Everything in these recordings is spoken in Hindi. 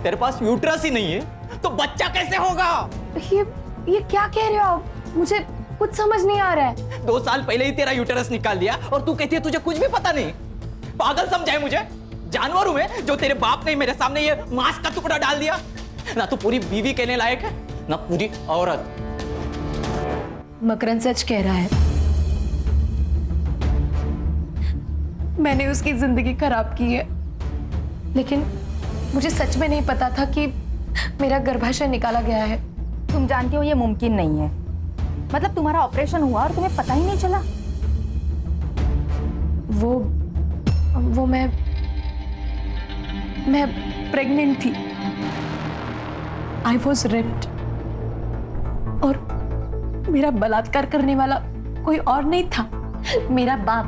तेरे पास यूट्रस ही नहीं है तो बच्चा कैसे होगा? ये क्या कह रहे हो आप? मुझे कुछ समझ नहीं आ रहा है। 2 साल पहले ही तेरा यूट्रस निकाल दिया और तू कहती है तुझे कुछ भी पता नहीं। पागल समझाए मुझे? जानवर हूं मैं जो तेरे बाप ने मेरे सामने ये मांस का टुकड़ा डाल दिया? ना तो पूरी बीवी कहने लायक है ना पूरी औरत। मकरंद सच कह रहा है, मैंने उसकी जिंदगी खराब की है, लेकिन मुझे सच में नहीं पता था कि मेरा गर्भाशय निकाला गया है। तुम जानती हो ये मुमकिन नहीं है। मतलब तुम्हारा ऑपरेशन हुआ और तुम्हें पता ही नहीं चला? वो मैं प्रेग्नेंट थी। आई वॉज रेप्ड और मेरा बलात्कार करने वाला कोई और नहीं था, मेरा बाप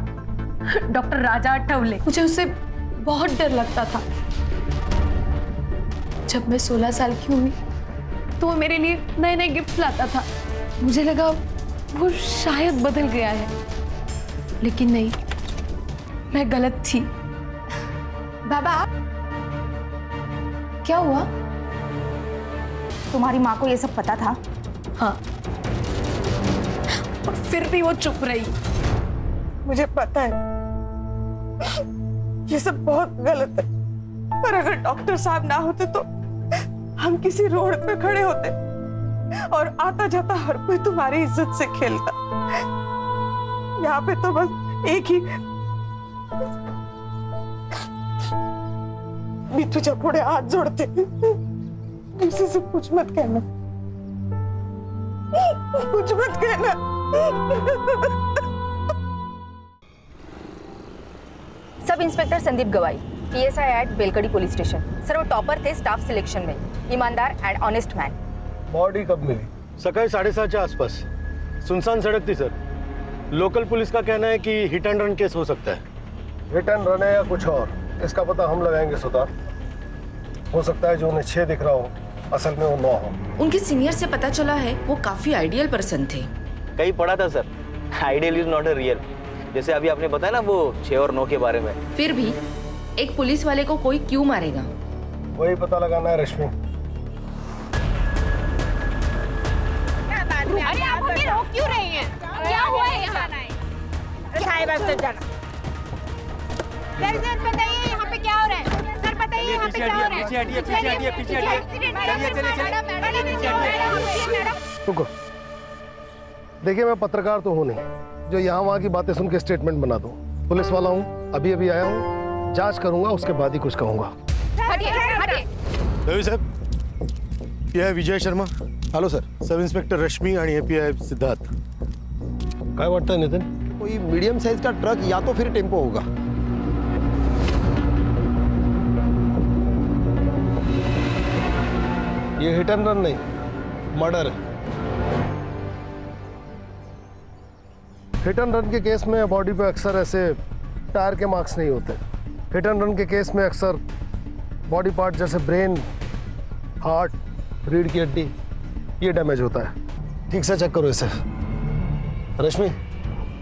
डॉक्टर राजा अठवले। मुझे उससे बहुत डर लगता था। जब मैं 16 साल की हुई तो वो मेरे लिए नए नए गिफ्ट लाता था। मुझे लगा वो शायद बदल गया है, लेकिन नहीं, मैं गलत थी। बाबा क्या हुआ? तुम्हारी माँ को ये सब पता था? हाँ, और फिर भी वो चुप रही। मुझे पता है ये सब बहुत गलत है, पर अगर डॉक्टर साहब ना होते तो हम किसी रोड पे खड़े होते और आता जाता हर कोई तुम्हारी इज्जत से खेलता। यहाँ पे तो बस एक ही मी तुझ्या पुढे हात जोडते, किसी से कुछ मत कहना, कुछ मत कहना। Sub inspector Sandeep Gawai, PSI at Belkadi police station. Sir वो टॉपर थे स्टाफ सिलेक्शन में, ईमानदार एंड ऑनेस्ट मैन। बॉडी कब मिली? सकाळी 7:30 आसपास। सुनसान सड़क थी सर। लोकल पुलिस का कहना है कि हिट एंड रन केस हो सकता है। हिट एंड रन है या कुछ और, इसका पता हम लगाएंगे सुधार। हो सकता है जो उन्हें 6 दिख रहा हो असल में वो 9 हो। उनके सीनियर से पता चला है वो काफी आइडियल पर्सन थे। कहीं पढ़ा था sir, ideal is not a real. जैसे अभी आपने बताया ना वो 6 और 9 के बारे में। फिर भी एक पुलिस वाले को कोई क्यों मारेगा? वही पता लगाना है रश्मि। अरे आप हमें रोक क्यों रही हैं? क्या हुआ है यहाँ? साहिब अब तो जाना। सर बताइए यहाँ पे क्या हो रहा है? सर बताइए यहाँ पे क्या हो रहा है? पीछे हटिए, पीछे हटिए, पीछे हटिए। रुको, देखिए मैं पत्रकार तो हूँ नहीं जो यहाँ वहाँ की बातें सुन के स्टेटमेंट बना दूँ। पुलिस वाला हूँ, अभी अभी आया हूँ, जांच करूंगा, उसके बाद ही कुछ कहूंगा। रवि साहब, यह है Vijay Sharma. Hello sir. Sub inspector Rashmi आणि API सिद्धार्थ। काय वाटतं नितिन? कोई मीडियम साइज का ट्रक या तो फिर टेम्पो होगा। ये हिट एंड रन नहीं, मर्डर है। हिट एंड रन के केस में बॉडी पे अक्सर ऐसे टायर के मार्क्स नहीं होते। हिट एंड रन के केस में अक्सर बॉडी पार्ट जैसे ब्रेन, हार्ट, रीढ़ की हड्डी ये डैमेज होता है। ठीक से चेक करो इसे। रश्मि,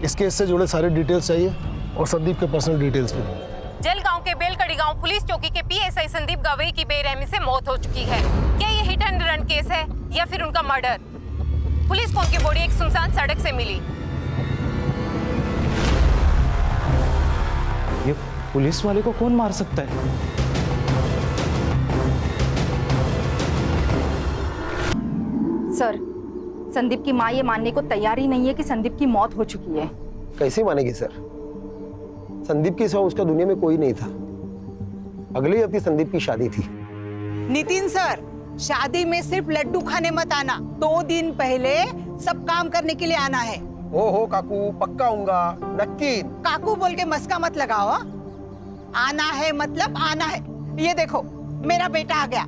इस केस से जुड़े सारे डिटेल्स चाहिए और संदीप के पर्सनल डिटेल्स भी। जलगांव के बेलकड़ी गांव पुलिस चौकी के PSI संदीप गवई की बेरहमी से मौत हो चुकी है। क्या ये हिट एंड रन केस है या फिर उनका मर्डर? पुलिस को उनकी बॉडी एक सुनसान सड़क से मिली। ये पुलिस वाले को कौन मार सकता है? सर, संदीप की माँ ये मानने को तैयार ही नहीं है कि संदीप की मौत हो चुकी है। कैसे मानेगी सर? संदीप के सिवा उसका दुनिया में कोई नहीं था। अगले हफ्ते संदीप की शादी थी। नितिन सर, शादी में सिर्फ लड्डू खाने मत आना, 2 दिन पहले सब काम करने के लिए आना है। हो काकू, पक्का आऊंगा, नक्की। काकू बोल के मस्का मत लगाओ। आना है मतलब आना है। ये देखो मेरा बेटा आ गया।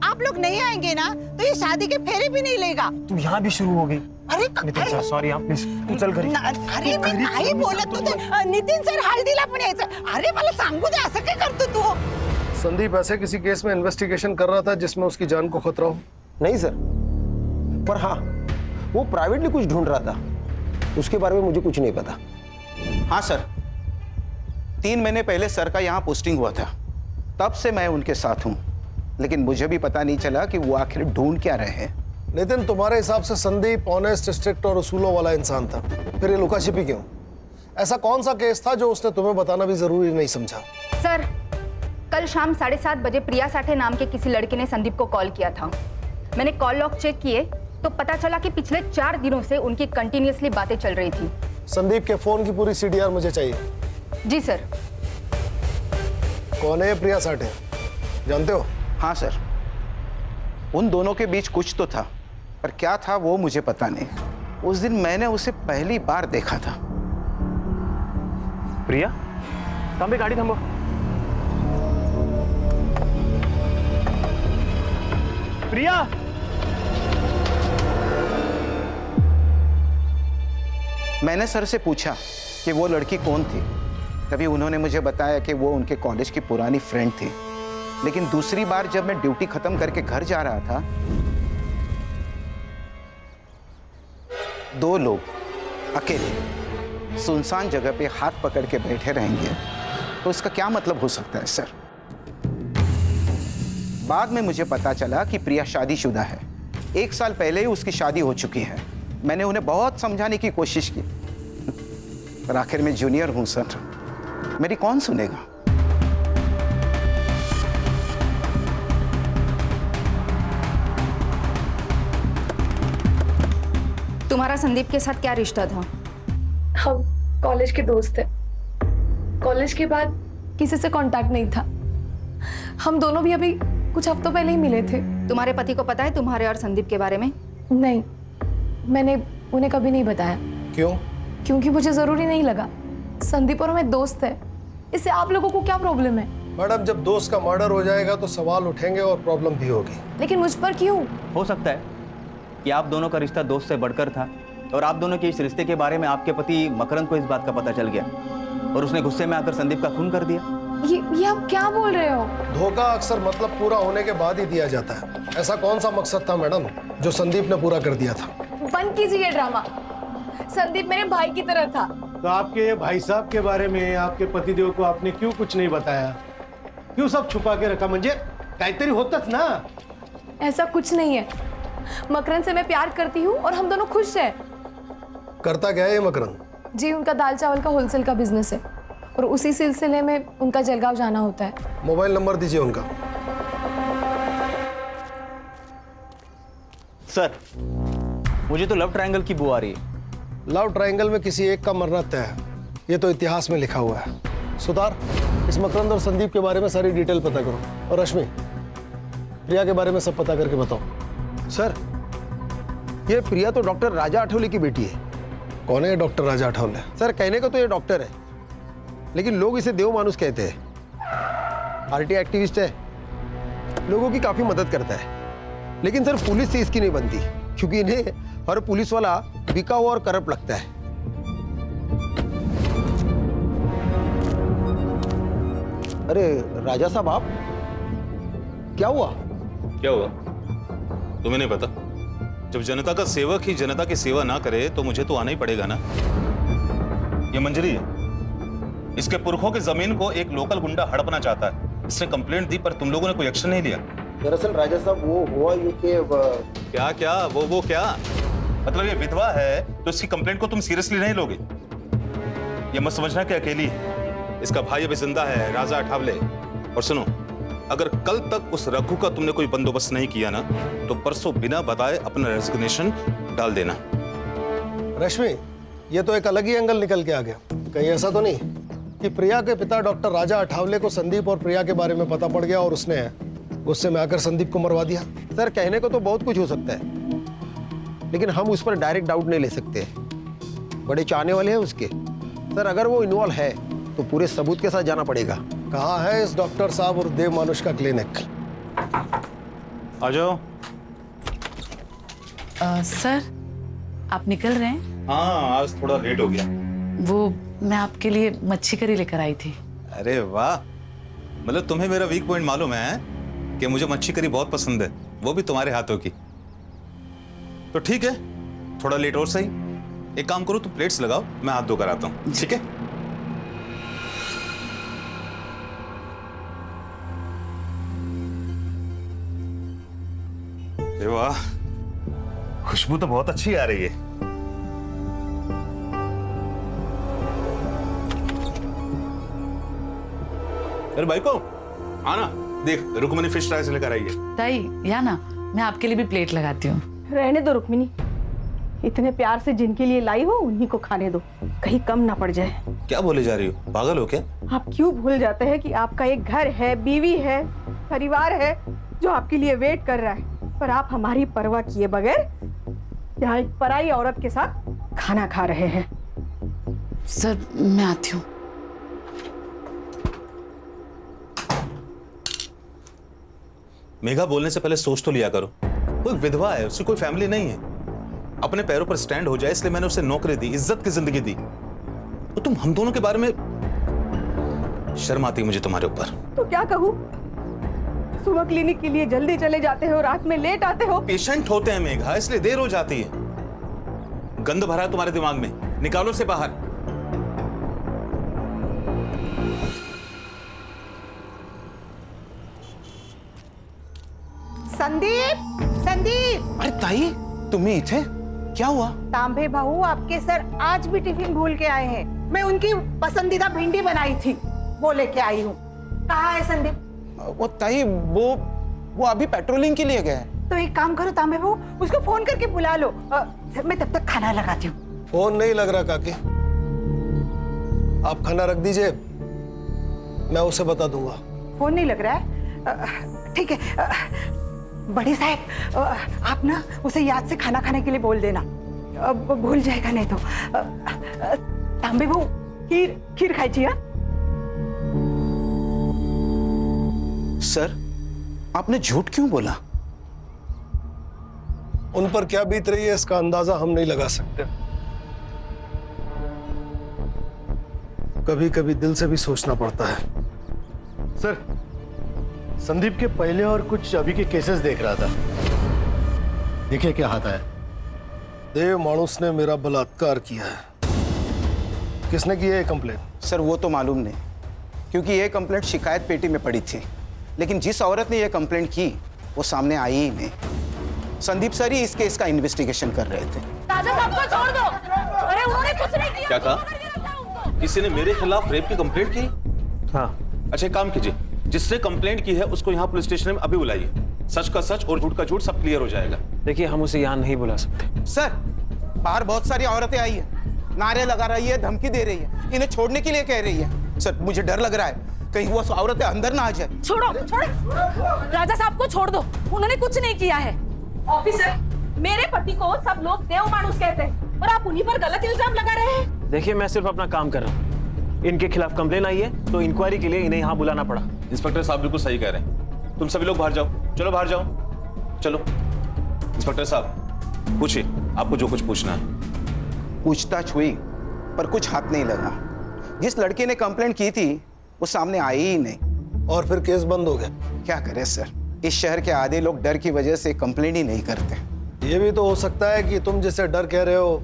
आप लोग नहीं आएंगे ना तो ये शादी के फेरे भी नहीं लेगा। तू यहाँ भी शुरू हो गई। अरे नितिन सर, सॉरी आप प्लीज, तू चल घरी। अरे मी नाही बोलत होते, नितिन सर हळदीला पण यायचं। अरे मला सांगू दे, असं काय करतो तू? संदीप ऐसे किसी केस में इन्वेस्टिगेशन कर रहा था जिसमें उसकी जान को खतरा हो? नहीं सर, पर हाँ वो प्राइवेटली कुछ ढूंढ रहा था, उसके बारे में मुझे कुछ नहीं पता। हाँ सर, 3 महीने पहले सर का यहाँ पोस्टिंग हुआ था, तब से मैं उनके साथ हूँ। लेकिन मुझे भी पता नहीं चला कि वो आखिर ढूंढ क्या रहे हैं। नितिन, तुम्हारे हिसाब से संदीप ऑनेस्ट, स्ट्रिक्ट और उसूलों वाला इंसान था, फिर ये लुका छिपी क्यों? ऐसा कौन सा केस था जो उसने तुम्हें बताना भी जरूरी नहीं समझा? सर, कल शाम 7:30 बजे प्रिया साठे नाम के किसी लड़के ने संदीप को कॉल किया था। मैंने कॉल लॉग चेक किए तो पता चला कि पिछले 4 दिनों से उनकी कंटिन्यूअसली बातें चल रही थी। संदीप के फोन की पूरी सीडीआर मुझे चाहिए। जी सर। कौन है ये प्रिया साठे, जानते हो? हाँ सर, उन दोनों के बीच कुछ तो था, पर क्या था वो मुझे पता नहीं। उस दिन मैंने उसे पहली बार देखा था। प्रिया, थांबे, गाड़ी थांबो। प्रिया, मैंने सर से पूछा कि वो लड़की कौन थी, तभी उन्होंने मुझे बताया कि वो उनके कॉलेज की पुरानी फ्रेंड थी। लेकिन दूसरी बार जब मैं ड्यूटी खत्म करके घर जा रहा था, 2 लोग अकेले सुनसान जगह पे हाथ पकड़ के बैठे रहेंगे, तो इसका क्या मतलब हो सकता है सर? बाद में मुझे पता चला कि प्रिया शादीशुदा है। 1 साल पहले ही उसकी शादी हो चुकी है। मैंने उन्हें बहुत समझाने की कोशिश की, पर आखिर में जूनियर हूं सर, मेरी कौन सुनेगा? तुम्हारा संदीप के साथ क्या रिश्ता था? हम कॉलेज के दोस्त थे। कॉलेज के बाद किसी से कांटेक्ट नहीं था। हम दोनों भी अभी कुछ हफ्तों पहले ही मिले थे। तुम्हारे पति को पता है तुम्हारे और संदीप के बारे में? नहीं, मैंने उन्हें कभी नहीं बताया। क्यों? क्योंकि मुझे जरूरी नहीं लगा। संदीप और मैं दोस्त है, इससे आप लोगों को क्या प्रॉब्लम है? मैडम, जब दोस्त का मर्डर हो जाएगा तो सवाल उठेंगे और प्रॉब्लम भी होगी। लेकिन मुझ पर क्यों? हो सकता है कि आप दोनों का रिश्ता दोस्त से बढ़कर था और आप दोनों के इस रिश्ते के बारे में आपके पति मकरंद को इस बात का पता चल गया और उसने गुस्से में आकर संदीप का खून कर दिया। ये आप क्या बोल रहे हो? धोखा अक्सर मतलब पूरा होने के बाद ही दिया जाता है। ऐसा कौन सा मकसद था मैडम जो संदीप ने पूरा कर दिया था? बंद कीजिए ड्रामा। संदीप मेरे भाई की तरह था। तो आपके भाई साहब के बारे में आपके पतिदेव को आपने क्यों कुछ नहीं बताया? क्यों सब छुपा के रखा? म्हणजे काहीतरी होतच ना। ऐसा कुछ नहीं है। मकरंद से मैं प्यार करती हूँ और हम दोनों खुश हैं। करता क्या है ये मकरंद? जी, उनका दाल चावल का होलसेल का बिजनेस है और उसी सिलसिले में उनका जलगांव जाना होता है। मोबाइल नंबर दीजिए उनका। सर, मुझे तो लव ट्रायंगल की बू आ रही है। लव ट्रायंगल में किसी एक का मरना तय है, ये तो इतिहास में लिखा हुआ है। सुतार, इस मकरंद और संदीप के बारे में सारी डिटेल पता करो। और रश्मि, प्रिया के बारे में सब पता करके बताओ। सर, ये प्रिया तो डॉक्टर राजा आठवले की बेटी है। कौन है डॉक्टर राजा आठवले? सर, कहने को तो ये डॉक्टर है, लेकिन लोग इसे देव मानुस कहते हैं। आरटी एक्टिविस्ट है, लोगों की काफी मदद करता है, लेकिन सर पुलिस से इसकी नहीं बनती, क्योंकि इन्हें हर पुलिस वाला बिका हुआ और करप्ट लगता है। अरे राजा साहब, आप क्या हुआ? क्या हुआ तुम्हें नहीं पता? जब जनता का सेवक ही जनता की सेवा ना करे तो मुझे तो आना ही पड़ेगा ना। ये मंजरी है, इसके पुरखों की जमीन को एक लोकल गुंडा हड़पना चाहता है। इसने कंप्लेंट दी पर तुम लोगों ने कोई एक्शन नहीं लिया। दरअसल राजा साहब, वो हुआ ये कि क्या क्या वो क्या मतलब? ये विधवा है तो इसकी कंप्लेंट को तुम सीरियसली नहीं लोगे? ये मत समझना कि अकेली है, इसका भाई अभी जिंदा है, राजा अठावले। और सुनो, अगर कल तक उस रघु का तुमने कोई बंदोबस्त नहीं किया ना, तो परसों बिना बताए अपना रेजिग्नेशन डाल देना। रश्मि, ये तो एक अलग ही एंगल निकल के आ गया। कहीं ऐसा तो नहीं कि प्रिया के पिता डॉक्टर राजा अठावले को संदीप और प्रिया के बारे में पता पड़ गया और उसने गुस्से में आकर संदीप को मरवा दिया? सर, कहने को तो बहुत कुछ हो सकता है, लेकिन हम उस पर डायरेक्ट डाउट नहीं ले सकते। बड़े चाहने वाले हैं उसके। सर, अगर वो इन्वॉल्व है तो पूरे सबूत के साथ जाना पड़ेगा। कहाँ है इस डॉक्टर साहब और देव मानुष का क्लिनिक? आ जाओ। सर, आप निकल रहे हैं? हाँ, आज थोड़ा लेट हो गया। वो मैं आपके लिए मच्छी करी लेकर आई थी। अरे वाह, मतलब तुम्हें मेरा वीक पॉइंट मालूम है कि मुझे मच्छी करी बहुत पसंद है, वो भी तुम्हारे हाथों की। तो ठीक है, थोड़ा लेट और सही। एक काम करो, तुम प्लेट्स लगाओ, मैं हाथ धोकर आता हूँ। ठीक है? अरे वाह, खुशबू तो बहुत अच्छी आ रही है। अरे भाई को आना, देख रुक्मणी फिश फ्राई से लेकर आई है। ताई या ना, मैं आपके लिए भी प्लेट लगाती हूँ। रहने दो रुक्मिनी, इतने प्यार से जिनके लिए लाई हो उन्हीं को खाने दो, कहीं कम ना पड़ जाए। क्या बोले जा रही हो, पागल हो क्या? आप क्यों भूल जाते हैं कि आपका एक घर है, बीवी है, परिवार है जो आपके लिए वेट कर रहा है, पर आप हमारी परवाह किए बगैर यहाँ एक पराई औरत के साथ खाना खा रहे हैं। सर मैं आती हूँ। मेघा, बोलने से पहले सोच तो लिया करो। वो एक विधवा है, उसकी कोई फैमिली नहीं है। अपने पैरों पर स्टैंड हो जाए इसलिए मैंने उसे नौकरी दी, इज्जत की जिंदगी दी। तो तुम हम दोनों के बारे में, शर्म आती है मुझे तुम्हारे ऊपर। तो क्या कहूँ, सुबह क्लिनिक के लिए जल्दी चले जाते हो, रात में लेट आते हो। पेशेंट होते हैं मेघा, इसलिए देर हो जाती है। गंद भरा है तुम्हारे दिमाग में, निकालो से बाहर। संदीप, संदीप! अरे ताई, तुम्ही इथे? क्या हुआ? तांबे भाऊ आपके सर आज भी टिफिन भूल के आए हैं। मैं उनकी पसंदीदा भिंडी बनाई थी, वो लेके आई हूँ। कहाँ है संदीप? वो ताई, वो अभी पेट्रोलिंग के लिए गए हैं। तो एक काम करो तांबे भाऊ, उसको फोन करके बुला लो। मैं तब तक खाना लगाती हूँ। फोन नहीं लग रहा काकी, आप खाना रख दीजिए, मैं उसे बता दूंगा। फोन नहीं लग रहा है? ठीक है बड़े साहब, आप ना उसे याद से खाना खाने के लिए बोल देना, अब भूल जाएगा नहीं तो। तांबे भाऊ, खीर खाई। सर, आपने झूठ क्यों बोला? उन पर क्या बीत रही है इसका अंदाजा हम नहीं लगा सकते। कभी कभी दिल से भी सोचना पड़ता है। सर, संदीप के पहले और कुछ अभी के केसेस देख रहा था, देखिए क्या आता है। देव मानुस ने मेरा बलात्कार किया है। किसने की है ये कंप्लेन? सर वो तो मालूम नहीं, क्योंकि ये कंप्लेंट शिकायत पेटी में पड़ी थी, लेकिन जिस औरत ने ये कंप्लेंट की वो सामने आई ही नहीं। संदीप सर ही इस केस का इन्वेस्टिगेशन कर रहे थे। राजा साहब को छोड़ दो। अरे उन्होंने कुछ नहीं किया। क्या कहा? किसी ने मेरे खिलाफ रेप की कंप्लेंट की? हाँ। अच्छा एक काम कीजिए, जिसने कंप्लेंट की है उसको यहाँ पुलिस स्टेशन में अभी बुलाइए। सच का सच और झूठ का झूठ सब क्लियर हो जाएगा। देखिए हम उसे यहाँ नहीं बुला सकते। सर, बाहर बहुत सारी औरतें आई हैं, नारे लगा रही है, धमकी दे रही है, इन्हें छोड़ने के लिए कह रही है। सर मुझे डर लग रहा है कहीं वो औरतें अंदर ना आ जाए। छोड़ो, राजा साहब को छोड़ दो, उन्होंने कुछ नहीं किया है। ऑफिसर, मेरे पति को सब लोग देव मानुस कहते हैं और आप उन्हीं पर गलत इल्जाम लगा रहे हैं। देखिए मैं सिर्फ अपना काम कर रहा हूँ। इनके खिलाफ कंप्लेन आई है तो इंक्वायरी के लिए इन्हें यहाँ बुलाना पड़ा। इंस्पेक्टर साहब बिल्कुल सही कह रहे हैं। तुम सभी लोग बाहर जाओ, चलो बाहर जाओ, चलो। इंस्पेक्टर साहब पूछिए, आपको जो कुछ पूछना है। पूछताछ हुई पर कुछ हाथ नहीं लगा। जिस लड़के ने कंप्लेंट की थी वो सामने आई ही नहीं। और फिर केस बंद हो गया। क्या करें सर, इस शहर के आधे लोग डर की वजह से कंप्लेंट ही नहीं करते। ये भी तो हो सकता है कि तुम जैसे डर कह रहे हो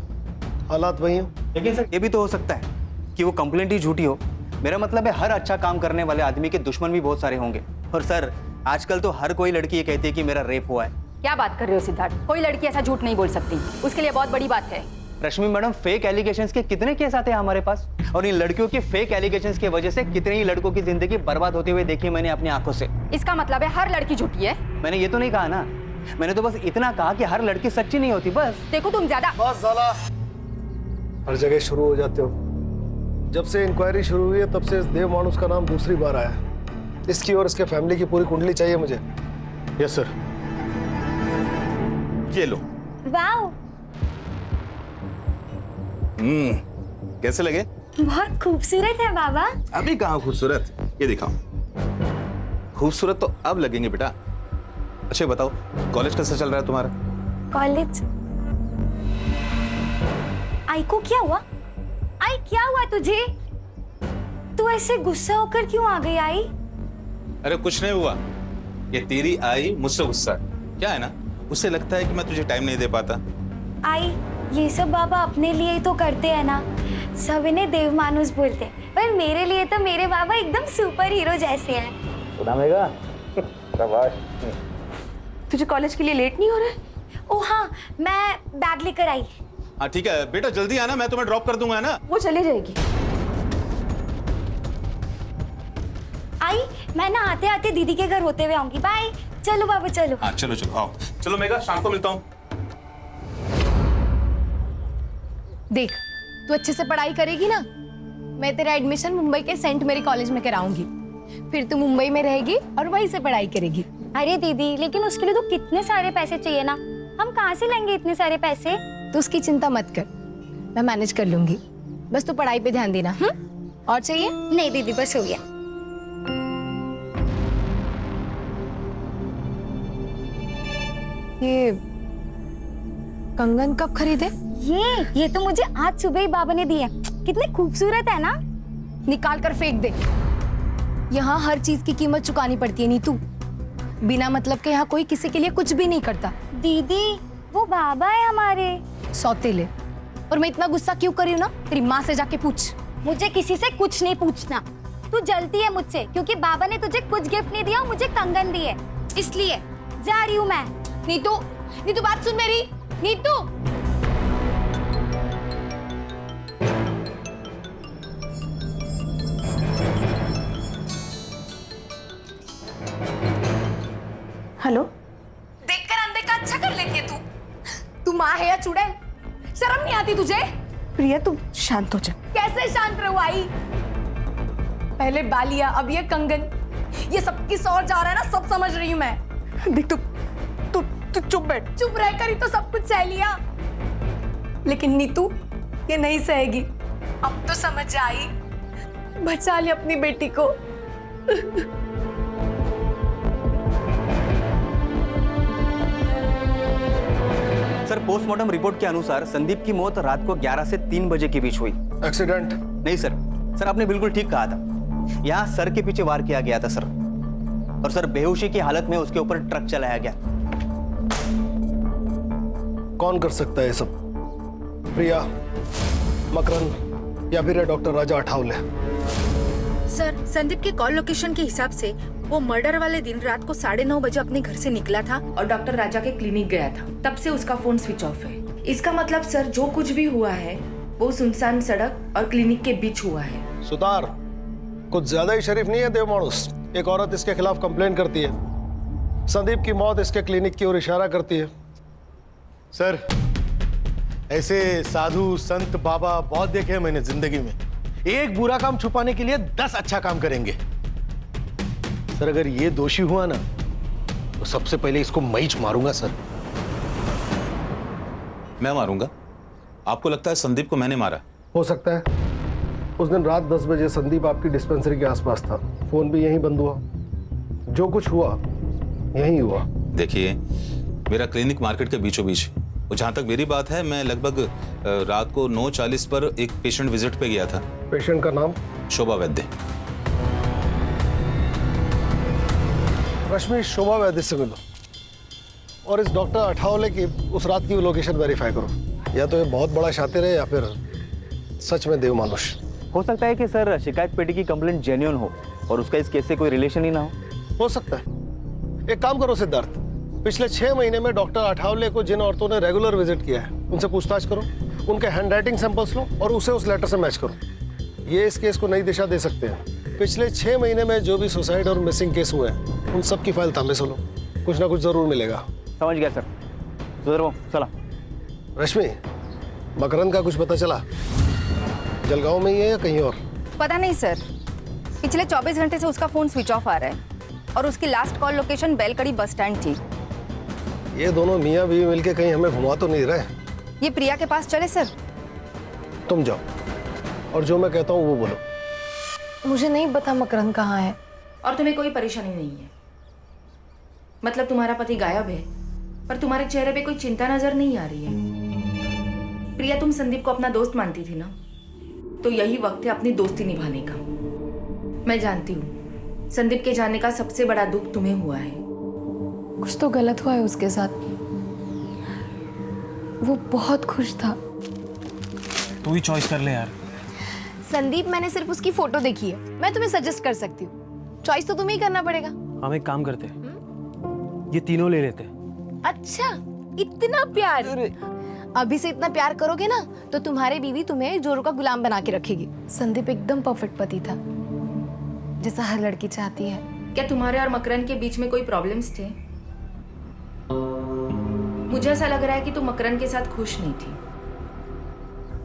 हालात वही हो। लेकिन सर ये भी तो हो सकता है कि वो कंप्लेंट ही झूठी हो। मेरा मतलब है हर अच्छा काम करने वाले आदमी के दुश्मन भी बहुत सारे होंगे। और सर आजकल तो हर कोई लड़की ये कहती है कि मेरा रेप हुआ है। क्या बात कर रहे हो सिद्धार्थ? कोई लड़की ऐसा झूठ नहीं बोल सकती, उसके लिए बहुत बड़ी बात है। रश्मि मैडम, फेक एलिगेशंस के कितने केस आते हैं हमारे पास, और इन लड़कियों के फेक एलिगेशंस की वजह से कितने ही लड़कों की जिंदगी बर्बाद होते हुए देखी मैंने अपनी आंखों से। इसका मतलब है हर लड़की झूठी है? मैंने ये तो नहीं कहा ना, मैंने तो बस इतना कहा कि हर लड़की सच्ची नहीं होती। बस देखो तुम ज्यादा बस ज़्यादा हर जगह शुरू हो जाते हो। जब से इंक्वायरी शुरू हुई है तब से इस देव मानुस का नाम दूसरी बार आया है। इसकी और इसके फैमिली की पूरी कुंडली चाहिए मुझे। Yes sir. ये लो। वाओ, कैसे लगे? बहुत खूबसूरत है बाबा। अभी कहाँ खूबसूरत, ये दिखाओ। खूबसूरत तो अब लगेंगे बेटा। अच्छा बताओ, कॉलेज कैसा चल रहा है तुम्हारा? कॉलेज? आई को क्या हुआ? आई क्या हुआ तुझे? तू ऐसे गुस्सा होकर क्यों आ गई आई? अरे कुछ नहीं हुआ, ये तेरी आई मुझसे गुस्सा। क्या है ना, उससे लगता है कि मैं तुझे टाइम नहीं दे पाता। आई ये सब बाबा अपने लिए ही तो करते हैं ना, सब इन्हें देव मानुस बोलते हैं, पर मेरे लिए तो मेरे बाबा एकदम सुपर हीरो जैसे हैं। सुना मेगा? शाबाश। तुझे कॉलेज के लिए लेट नहीं हो रहा है? ओ हाँ, मैं बैग लेकर आई। हाँ ठीक है बेटा, जल्दी आना, मैं तुम्हें ड्रॉप कर दूंगा, है ना? वो चली जाएगी। आई, मैं ना आते आते दीदी के घर होते हुए आऊंगी। बाय। चलो बाबू चलो। हाँ चलो चलो आओ। चलो मेघा, शाम को मिलता हूँ। देख, तू अच्छे से पढ़ाई करेगी ना, मैं तेरा एडमिशन मुंबई के सेंट मेरी कॉलेज में कराऊंगी। फिर तू मुंबई में रहेगी और वहीं से पढ़ाई करेगी। अरे दीदी, लेकिन उसके लिए तो कितने सारे पैसे चाहिए ना, हम कहाँ से लेंगे इतने सारे पैसे? तो उसकी चिंता मत कर, मैं मैनेज कर लूंगी। बस तू पढ़ाई पे ध्यान देना। और चाहिए? नहीं दीदी, बस हो गया। ये कंगन कब खरीदे? ये तो मुझे आज सुबह ही बाबा ने दिए। कितने खूबसूरत है ना। निकाल कर फेंक दे। यहाँ हर चीज की कीमत चुकानी पड़ती है नीतू। बिना मतलब के यहाँ कोई किसी के लिए कुछ भी नहीं करता। दीदी, वो बाबा है हमारे सौतेले। और मैं इतना गुस्सा क्यों कर रही हूँ ना, तेरी माँ से जाके पूछ। मुझे किसी से कुछ नहीं पूछना। तू जलती है मुझसे क्योंकि बाबा ने तुझे कुछ गिफ्ट नहीं दिया और मुझे कंगन दिए, इसलिए जा रही हूँ मैं। नीतू, नीतू बात सुन मेरी। नीतू, हेलो। देखकर अनदेखा अच्छा कर लेती है तू माँ है या चुड़ैल? शर्म नहीं आती तुझे? प्रिया तू शांत हो जा। कैसे शांत रहूं आई? पहले बालिया, अब ये कंगन, ये सब किस और जा रहा है ना, सब समझ रही हूं मैं। देख, तू चुप बैठ। चुप रहकर ही तो सब कुछ सह लिया, लेकिन नीतू ये नहीं सहेगी। अब तो समझ आई, बचा ले अपनी बेटी को। सर, पोस्टमार्टम रिपोर्ट के अनुसार संदीप की मौत रात को 11 से 3 बजे के बीच हुई। एक्सीडेंट? नहीं सर आपने बिल्कुल ठीक कहा था। यहाँ सर के पीछे वार किया गया था सर। और सर, बेहोशी की हालत में उसके ऊपर ट्रक चलाया गया। कौन कर सकता है ये सब? प्रिया, मकरन या फिर डॉक्टर राजा अठावले? सर, संदीप के कॉल लोकेशन के हिसाब से वो मर्डर वाले दिन रात को 9:30 बजे अपने घर से निकला था और डॉक्टर राजा के क्लिनिक गया था। तब से उसका फोन स्विच ऑफ है। इसका मतलब सर, जो कुछ भी हुआ है वो सुनसान सड़क और क्लिनिक के बीच हुआ है। सुतार, कुछ ज्यादा ही शरीफ नहीं है देव मानुस? एक औरत इसके खिलाफ कंप्लेन करती है, संदीप की मौत इसके क्लिनिक की ओर इशारा करती है। सर, ऐसे साधु संत बाबा बहुत देखे हैं मैंने जिंदगी में। एक बुरा काम छुपाने के लिए 10 अच्छा काम करेंगे। सर, अगर ये दोषी हुआ ना तो सबसे पहले इसको मैं ही मारूंगा सर। मैं मारूंगा? आपको लगता है संदीप को मैंने मारा? हो सकता है। उस दिन रात 10 बजे संदीप आपकी डिस्पेंसरी के आसपास था, फोन भी यहीं बंद हुआ, जो कुछ हुआ यहीं हुआ। देखिए, मेरा क्लिनिक मार्केट के बीचों बीच, और जहां तक मेरी बात है, मैं लगभग रात को 9:40 पर एक पेशेंट विजिट पे गया था। पेशेंट का नाम? शोभा वैद्य। रश्मि, शोभा वैद्य से मिलो और इस डॉक्टर अठावले की उस रात की लोकेशन वेरीफाई करो। या तो ये बहुत बड़ा शातिर है या फिर सच में देव मानुष। हो सकता है कि सर, शिकायत पेटी की कंप्लेंट जेन्युइन हो और उसका इस केस से कोई रिलेशन ही ना हो सकता है। एक काम करो सिद्धार्थ, पिछले 6 महीने में डॉक्टर अठावले को जिन औरतों ने रेगुलर विजिट किया है उनसे पूछताछ करो, उनके हैंडराइटिंग सैंपल्स लो और उसे उस लेटर से मैच करो। ये इस केस को नई दिशा दे सकते हैं। पिछले 6 महीने में जो भी सुसाइड और मिसिंग केस हुए हैं उन सब की फाइल तांबे से लो, कुछ ना कुछ जरूर मिलेगा। समझ गया सर। चला। रश्मि, मकरंद का कुछ पता चला? जलगांव में ही है या कहीं और? पता नहीं सर, पिछले 24 घंटे से उसका फोन स्विच ऑफ आ रहा है और उसकी last call location बेलकड़ी bus stand थी। ये दोनों मियाँ बीवी मिलके कहीं हमें घुमा तो नहीं रहे? ये प्रिया के पास चले सर? तुम जाओ और जो मैं कहता हूँ वो बोलो। मुझे नहीं पता मकरंद कहाँ है। और तुम्हें कोई परेशानी नहीं है? मतलब तुम्हारा पति गायब है पर तुम्हारे चेहरे पे कोई चिंता नजर नहीं आ रही है। प्रिया, तुम संदीप को अपना दोस्त मानती थी ना, तो यही वक्त है अपनी दोस्ती निभाने का। मैं जानती हूँ संदीप के जाने का सबसे बड़ा दुख तुम्हें हुआ है। कुछ तो गलत हुआ है उसके साथ। वो बहुत खुश था। तू ही चॉइस कर ले यार। संदीप, मैंने सिर्फ उसकी फोटो देखी है, मैं तुम्हें सजेस्ट कर सकती हूँ। चॉइस तो तुम्हें ही करना पड़ेगा। हम एक काम करते हैं, ये तीनों ले लेते हैं, अच्छा, इतना प्यार। अभी से इतना प्यार करोगे ना तो तुम्हारी बीवी तुम्हें जोरू का गुलाम बना के रखेगी। संदीप एकदम परफेक्ट पति था, जैसा हर लड़की चाहती है। क्या तुम्हारे और मकरन के बीच में कोई प्रॉब्लम्स थे? मुझे ऐसा लग रहा है कि तुम मकरन के साथ खुश नहीं थी।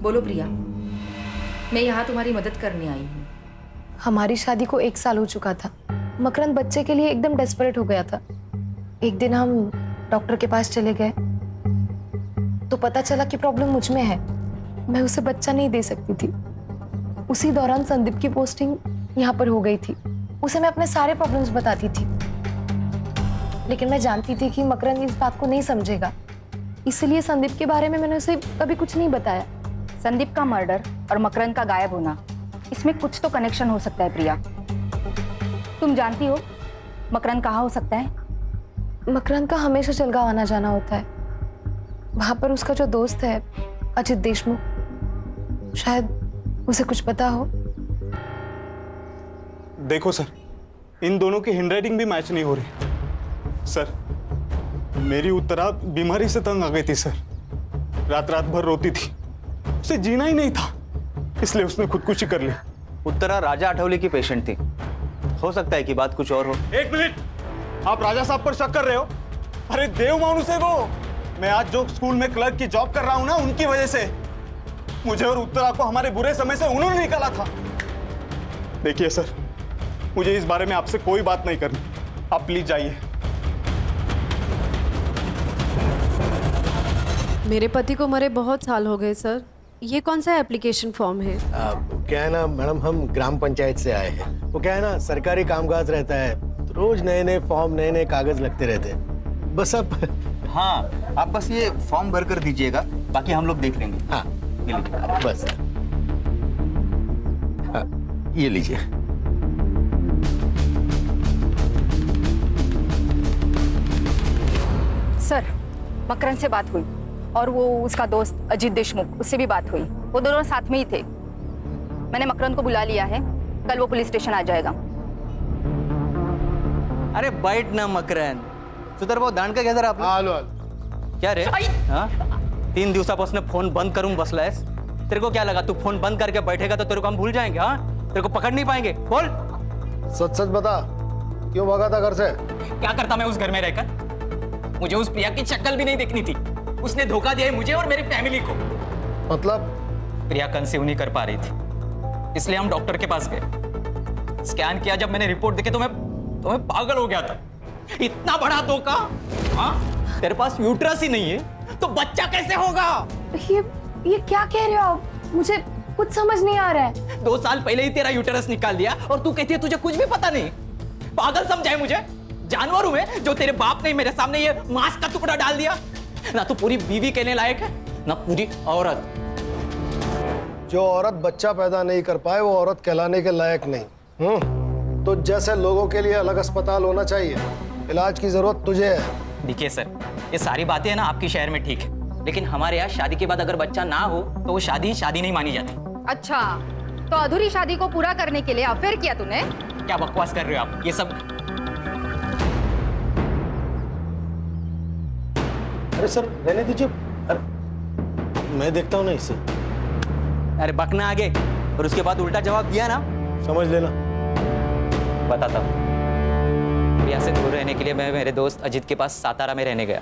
बोलो प्रिया, मैं यहाँ तुम्हारी मदद करने आई हूँ। हमारी शादी को 1 साल हो चुका था। मकरन बच्चे के लिए एकदम डेस्परेट हो गया था। एक दिन हम डॉक्टर के पास चले गए तो पता चला कि प्रॉब्लम मुझ में है, मैं उसे बच्चा नहीं दे सकती थी। उसी दौरान संदीप की पोस्टिंग यहाँ पर हो गई थी। उसे मैं अपने सारे प्रॉब्लम्स बताती थी, लेकिन मैं जानती थी कि मकरन इस बात को नहीं समझेगा, इसलिए संदीप के बारे में मैंने उसे कभी कुछ नहीं बताया। संदीप का मर्डर और मकरन का गायब होना, इसमें कुछ तो कनेक्शन हो सकता है प्रिया। तुम जानती हो मकरन कहाँ हो सकता है? मकरन का हमेशा जलगांव आना जाना होता है। वहां पर उसका जो दोस्त है अजित देशमुख, शायद उसे कुछ पता हो। देखो सर, इन दोनों की हैंडराइटिंग भी मैच नहीं हो रही। सर, मेरी उत्तरा बीमारी से तंग आ गई थी सर। रात रात भर रोती थी, उसे जीना ही नहीं था, इसलिए उसने खुदकुशी कर ली। उत्तरा राजा आठवले की पेशेंट थी, हो सकता है कि बात कुछ और हो। 1 मिनट, आप राजा साहब पर शक कर रहे हो? अरे देव मानुस है वो। मैं आज जो स्कूल में क्लर्क की जॉब कर रहा हूं ना, उनकी वजह से मुझे और उत्तरा को हमारे बुरे समय से उन्होंने निकाला था। देखिए सर, मुझे इस बारे में आपसे कोई बात नहीं करनी, आप प्लीज जाइए। मेरे पति को मरे बहुत साल हो गए सर। ये कौन सा एप्लीकेशन फॉर्म है? क्या है ना मैडम, हम ग्राम पंचायत से आए हैं। वो क्या है ना, सरकारी कामकाज रहता है तो रोज नए नए फॉर्म, नए नए कागज लगते रहते हैं। बस अब हाँ, आप बस ये फॉर्म भर कर दीजिएगा, बाकी हम लोग देख लेंगे। हाँ बस, हाँ, ये लीजिए। सर, मकरन से बात हुई और वो उसका दोस्त अजीत देशमुख, उससे भी बात हुई। वो दोनों साथ में ही थे। मैंने मकरन को बुला लिया है, कल वो पुलिस स्टेशन आ जाएगा। अरे बैठ ना मकरन, सुधर भाऊ दांड का घ्या जरा आपला। आलो क्या रे? हाँ, 3 दिवसापासून फोन बंद करून बसलायस। तेरे को क्या लगा तू फोन बंद करके बैठेगा तो तेरे को हम भूल जाएंगे? हाँ, तेरे को पकड़ नहीं पाएंगे। बोल, सच सच बता, क्यों भागा था घर से? क्या करता मैं उस घर में रहकर? मुझे उस प्रिया की शक्ल भी नहीं देखनी थी। उसने धोखा दिया है मुझे और मेरी फैमिली को। मतलब? प्रिया कंसीव नहीं कर पा रही थी, इसलिए हम डॉक्टर के पास गए। स्कैन किया, जब मैंने रिपोर्ट देखी तो मैं पागल हो गया था। इतना बड़ा धोखा। हाँ, तेरे पास यूट्रस ही नहीं है तो बच्चा कैसे होगा? ये क्या कह रहे हो आप? मुझे कुछ समझ नहीं आ रहा है। 2 साल पहले ही तेरा यूट्रस निकाल दिया और तू कहती है तुझे कुछ भी पता नहीं। पागल समझाए मुझे? जानवर हूं मैं जो तेरे बाप ने मेरे सामने ये मांस का टुकड़ा डाल दिया? ना तो पूरी बीवी कहने लायक है, ना पूरी औरत। जो औरत बच्चा पैदा नहीं कर पाए वो औरत कहलाने के लायक नहीं। तो जैसे लोगों के लिए अलग अस्पताल होना चाहिए, इलाज की जरूरत तुझे है। देखिए सर, ये सारी बातें है ना आपकी शहर में ठीक है, लेकिन हमारे यहाँ शादी के बाद अगर बच्चा ना हो तो वो शादी नहीं मानी जाती। अच्छा, तो अधूरी शादी को पूरा करने के लिए अफेयर किया तूने? क्या बकवास कर रहे हो आप? ये सब अरे सर रहने दीजिए, अरे मैं देखता हूँ ना इससे। अरे बकना आगे और उसके बाद उल्टा जवाब दिया ना, समझ लेना। बताता हूँ। प्रिया से दूर रहने के लिए मैं मेरे दोस्त अजीत के पास सातारा में रहने गया।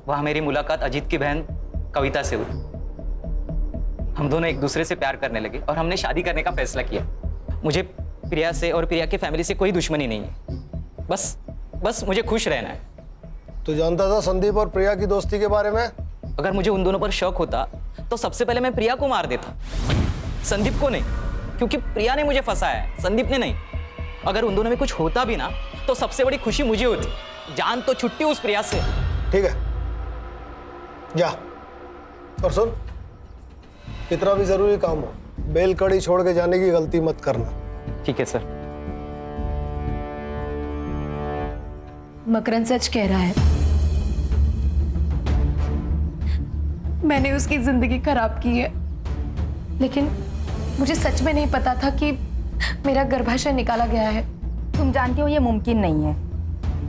वहाँ मेरी मुलाकात अजीत की बहन कविता से हुई। हम दोनों एक दूसरे से प्यार करने लगे और हमने शादी करने का फैसला किया। मुझे प्रिया से और प्रिया की फैमिली से कोई दुश्मनी नहीं है। बस मुझे खुश रहना है। तू जानता था संदीप और प्रिया की दोस्ती के बारे में? अगर मुझे उन दोनों पर शक होता तो सबसे पहले मैं प्रिया को मार देता, संदीप को नहीं, क्योंकि प्रिया ने मुझे फंसाया है, संदीप ने नहीं। अगर उन दोनों में कुछ होता भी ना तो सबसे बड़ी खुशी मुझे होती। जान तो छुट्टी उस प्रिया से। ठीक है, जा। और सुन, कितना भी जरूरी काम हो, बेल कड़ी छोड़ के जाने की गलती मत करना। ठीक है सर। मकरन सच कह रहा है। मैंने उसकी जिंदगी खराब की है, लेकिन मुझे सच में नहीं पता था कि मेरा गर्भाशय निकाला गया है। तुम जानती हो ये मुमकिन नहीं है।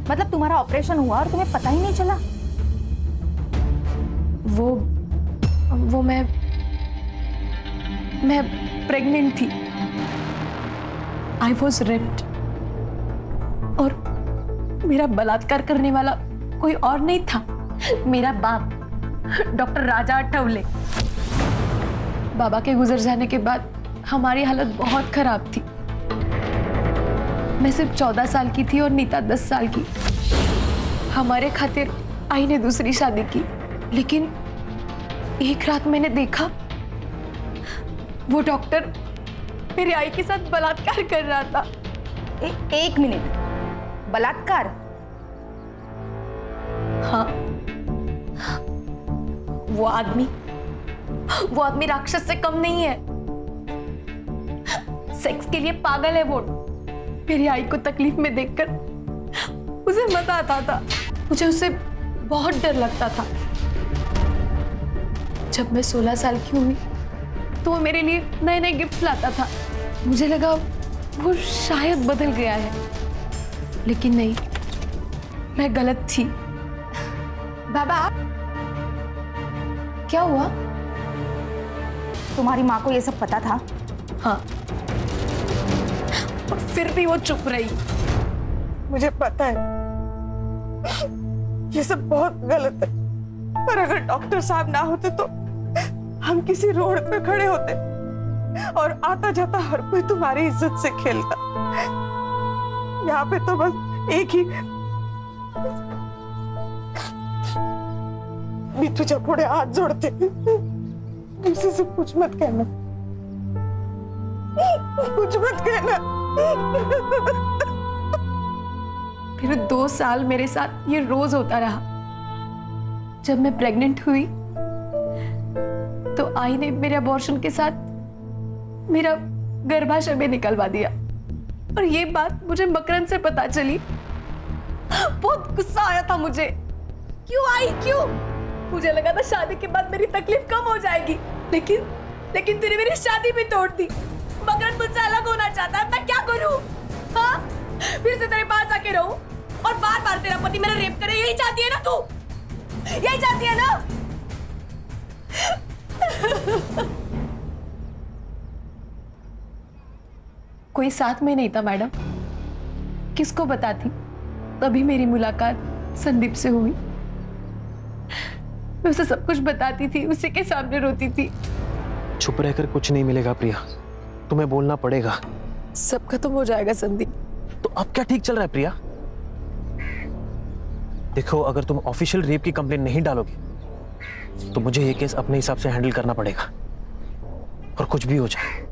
मतलब तुम्हारा ऑपरेशन हुआ और तुम्हें पता ही नहीं चला? वो मैं प्रेग्नेंट थी। आई वॉज रेप्ड और मेरा बलात्कार करने वाला कोई और नहीं था, मेरा बाप डॉक्टर राजा आठवले। बाबा के गुजर जाने के बाद हमारी हालत बहुत खराब थी। मैं सिर्फ 14 साल की थी और नीता 10 साल की। हमारे खातिर आई ने दूसरी शादी की, लेकिन एक रात मैंने देखा वो डॉक्टर मेरी आई के साथ बलात्कार कर रहा था। एक मिनट, बलात्कार? हाँ, वो आदमी राक्षस से कम नहीं है। सेक्स के लिए पागल है वो। मेरी आई को तकलीफ में देखकर उसे मजा आता था। मुझे उससे बहुत डर लगता था। जब मैं 16 साल की हुई तो वो मेरे लिए नए नए गिफ्ट लाता था। मुझे लगा वो शायद बदल गया है, लेकिन नहीं, मैं गलत थी। बाबा, क्या हुआ? तुम्हारी माँ को ये सब पता था? हाँ, और फिर भी वो चुप रही। मुझे पता है ये सब बहुत गलत है, पर अगर डॉक्टर साहब ना होते तो हम किसी रोड पे खड़े होते और आता जाता हर कोई तुम्हारी इज्जत से खेलता। यहाँ पे तो बस एक ही भी तुझे पुढे हाथ जोड़ते, किसी से कुछ मत कहना, कुछ मत कहना। फिर 2 साल मेरे साथ ये रोज होता रहा। जब मैं प्रेग्नेंट हुई तो आई ने मेरे अबॉर्शन के साथ मेरा गर्भाशय में निकलवा दिया, और ये बात मुझे मकरंद से पता चली। बहुत गुस्सा आया था मुझे। क्यों आई, क्यों? मुझे लगा था शादी के बाद मेरी तकलीफ कम हो जाएगी, लेकिन तूने मेरी शादी भी तोड़ दी। मकरंद मुझसे अलग होना चाहता है, मैं क्या करूं? हाँ, फिर से तेरे पास आके रहूं और बार बार तेरा पति मेरा रेप करे? यही चाहती है ना तू? यही चाहती है ना? कोई साथ में नहीं था मैडम, किसको बताती? तभी मेरी मुलाकात संदीप से हुई। मैं उसे सब कुछ बताती थी, उसी के सामने रोती थी। चुप रहकर कुछ नहीं मिलेगा प्रिया, तुम्हें बोलना पड़ेगा। सब खत्म हो जाएगा संदीप। तो अब क्या ठीक चल रहा है प्रिया? देखो, अगर तुम ऑफिशियल रेप की कंप्लेंट नहीं डालोगे तो मुझे ये केस अपने हिसाब से हैंडल करना पड़ेगा, और कुछ भी हो जाए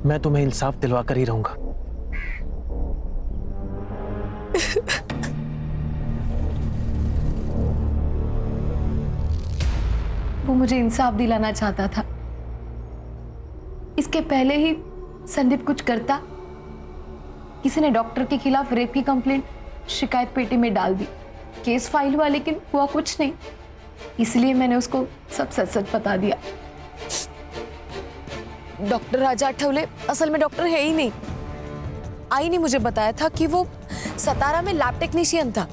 मैं तुम्हें इंसाफ दिलवा कर ही रहूंगा। वो मुझे इंसाफ दिलाना चाहता था। इसके पहले ही संदीप कुछ करता, किसी ने डॉक्टर के खिलाफ रेप की कंप्लेंट शिकायत पेटी में डाल दी। केस फाइल हुआ, लेकिन हुआ कुछ नहीं। इसलिए मैंने उसको सब सच सच बता दिया। डॉक्टर राजा आठवले असल में डॉक्टर है ही नहीं। आई ने मुझे बताया था कि वो सतारा में लैब टेक्नीशियन था।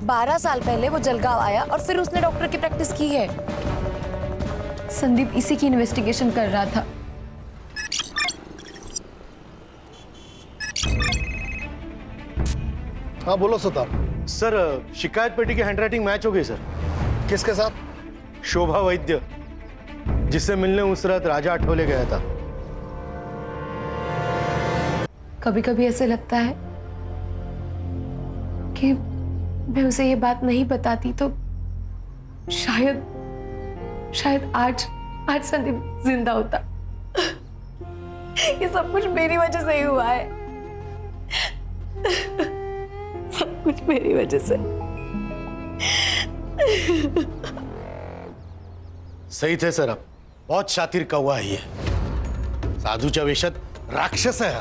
12 साल पहले वो जलगांव आया और फिर उसने डॉक्टर की प्रैक्टिस की है। संदीप इसी की इन्वेस्टिगेशन कर रहा था। हाँ बोलो सुतार। सर, शिकायत पेटी की हैंडराइटिंग मैच हो गई सर। किसके साथ? शोभा वैद्य, जिससे मिलने उस रात राजा आठवले गया था। कभी कभी ऐसे लगता है कि मैं उसे ये बात नहीं बताती तो शायद आज संदीप जिंदा होता। ये सब कुछ मेरी वजह से ही हुआ है। सब कुछ मेरी वजह से। सही थे सर, आप बहुत शातिर कौवा है ये। साधूच्या वेशात राक्षस है।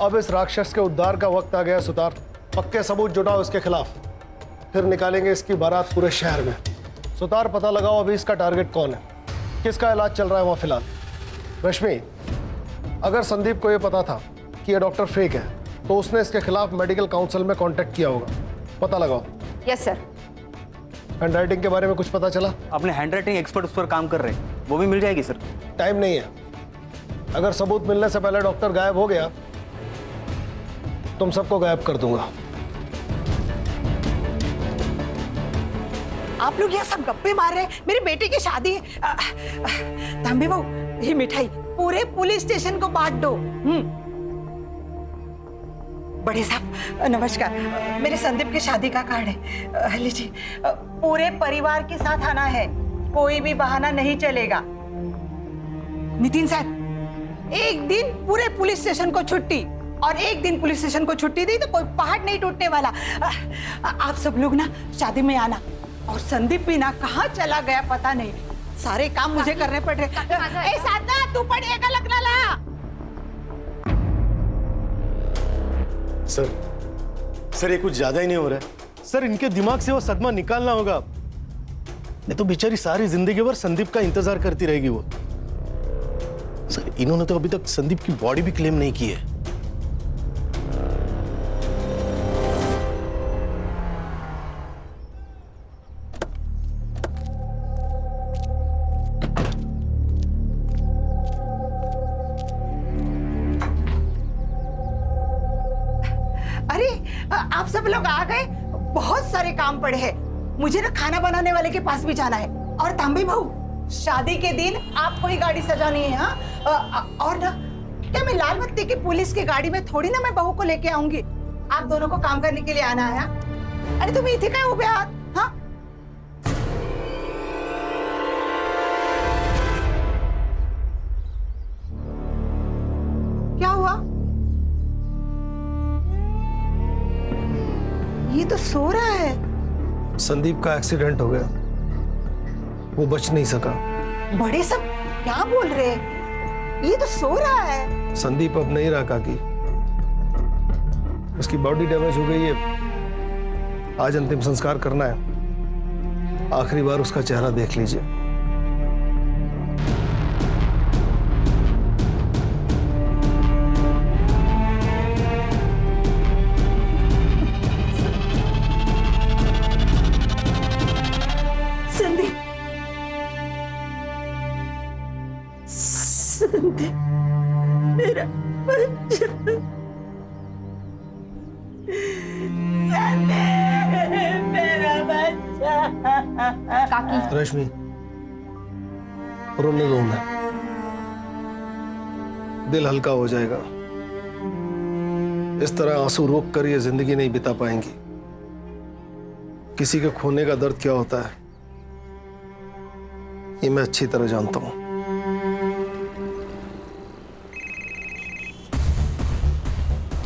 अब इस राक्षस के उद्धार का वक्त आ गया सुतार। पक्के सबूत जुटाओ इसके खिलाफ, फिर निकालेंगे इसकी बारात पूरे शहर में। सुतार, पता लगाओ अभी इसका टारगेट कौन है, किसका इलाज चल रहा है वहां फिलहाल। रश्मि, अगर संदीप को यह पता था कि यह डॉक्टर फेक है तो उसने इसके खिलाफ मेडिकल काउंसिल में कांटेक्ट किया होगा। पता लगाओ। Yes sir. हैंडराइटिंग के बारे में कुछ पता चला? अपने हैंडराइटिंग एक्सपर्ट उस पर काम कर रहे हैं, वो भी मिल जाएगी सर। टाइम नहीं है। अगर सबूत मिलने से पहले डॉक्टर गायब हो गया, तुम सबको गायब कर दूंगा। आप लोग यहाँ सब गप्पे मार रहे हैं, मेरी बेटी की शादी है। तांबे बहू, ये मिठाई पूरे पुलिस स्टेशन को बांट दो। बड़े साहब नमस्कार, मेरे संदीप की शादी का कार्ड है, लीजिए। पूरे परिवार के साथ आना है, कोई भी बहाना नहीं चलेगा। नितिन साहब, एक दिन पूरे पुलिस स्टेशन को छुट्टी, और एक दिन पुलिस स्टेशन को छुट्टी दी तो कोई पहाड़ नहीं टूटने वाला। आप सब लोग ना शादी में आना। और संदीप भी ना कहाँ चला गया पता नहीं, सारे काम मुझे करने पड़ रहे। ए साधना, तू पड़ेगा लगना ला। सर ये कुछ ज्यादा ही नहीं हो रहा है सर। इनके दिमाग से वो सदमा निकालना होगा, नहीं तो बेचारी सारी जिंदगी भर संदीप का इंतजार करती रहेगी वो। सर इन्होंने तो अभी तक संदीप की बॉडी भी क्लेम नहीं की है। अरे आप सब लोग आ गए, बहुत सारे काम पड़े हैं। मुझे ना खाना बनाने वाले के पास भी जाना है। और तांबे बहू, शादी के दिन आपको ही गाड़ी सजानी है। हाँ, और ना क्या मैं लाल बत्ती की पुलिस की गाड़ी में थोड़ी ना मैं बहू को लेके आऊंगी। आप दोनों को काम करने के लिए आना है। अरे तुम इथे काय उभे आहात? हाँ, क्या हुआ? ये तो सो रहा है। संदीप का एक्सीडेंट हो गया, वो बच नहीं सका। बड़े सब क्या बोल रहे हैं? ये तो सो रहा है। संदीप अब नहीं रहा काकी, उसकी बॉडी डैमेज हो गई है। आज अंतिम संस्कार करना है, आखिरी बार उसका चेहरा देख लीजिए। मेरा बच्चा, मेरा बच्चा। काकी, रश्मि, रोने दो ना, दिल हल्का हो जाएगा। इस तरह आंसू रोक कर ये जिंदगी नहीं बिता पाएंगी। किसी के खोने का दर्द क्या होता है, ये मैं अच्छी तरह जानता हूं।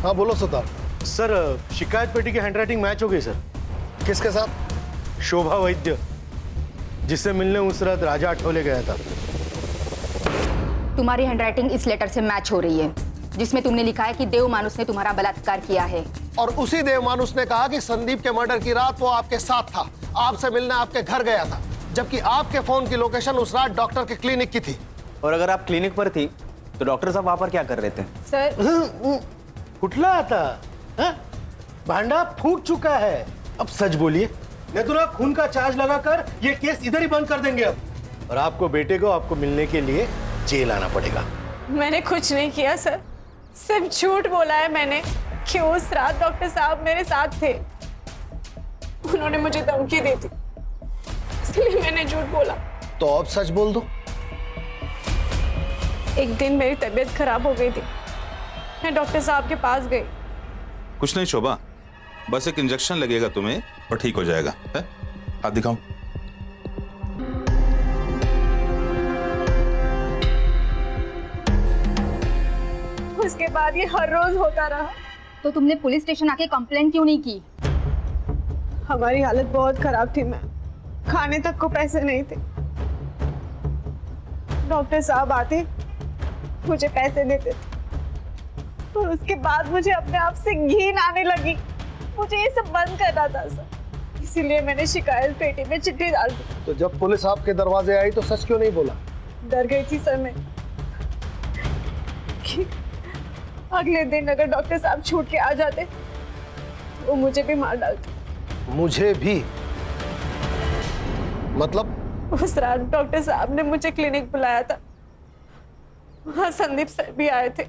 हाँ बोलो सरदार। सर शिकायत पेटी की हैंडराइटिंग मैच हो गई सर। किसके साथ? शोभा वैद्य, जिससे मिलने उस रात राजा आठवले गया था। तुम्हारी हैंडराइटिंग इस लेटर से मैच हो रही है, जिसमें तुमने लिखा है कि देव मानुस ने तुम्हारा बलात्कार किया है। और उसी देव मानुस ने कहा कि संदीप के मर्डर की रात वो आपके साथ था, आपसे मिलने आपके घर गया था, जबकि आपके फोन की लोकेशन उस रात डॉक्टर के क्लिनिक की थी। और अगर आप क्लिनिक पर थी तो डॉक्टर साहब वहां पर क्या कर रहे थे? सर कुठला आता हाँ? भांडा फूट चुका है, अब सच बोलिए, नहीं तो ना खून का चार्ज लगाकर ये केस इधर ही बंद कर देंगे अब। और आपको बेटे को आपको मिलने के लिए जेल आना पड़ेगा। मैंने कुछ नहीं किया सर, सिर्फ झूठ बोला है मैंने कि उस रात डॉक्टर साहब मेरे साथ थे। उन्होंने मुझे धमकी दी थी, इसलिए मैंने झूठ बोला। तो अब सच बोल दो। एक दिन मेरी तबीयत खराब हो गई थी, मैं डॉक्टर साहब के पास गई। कुछ नहीं शोभा, बस एक इंजेक्शन लगेगा तुम्हें और ठीक हो जाएगा। है? हाथ दिखाओ। उसके बाद ये हर रोज होता रहा। तो तुमने पुलिस स्टेशन आके कंप्लेंट क्यों नहीं की? हमारी हालत बहुत खराब थी, मैं खाने तक को पैसे नहीं थे। डॉक्टर साहब आते, मुझे पैसे देते थे, और उसके बाद मुझे अपने आप से घिन आने लगी। मुझे ये सब बंद करना था सर, इसीलिए मैंने शिकायत पेटी में चिट्ठी डाल दी। तो जब पुलिस आपके दरवाजे आई तो सच क्यों नहीं बोला? डर गई थी सर मैं कि अगले दिन अगर डॉक्टर साहब छूट के आ जाते वो मुझे भी मार डालते। मुझे भी? मतलब? उस रात डॉक्टर साहब ने मुझे क्लिनिक बुलाया था, वहां संदीप सर भी आए थे।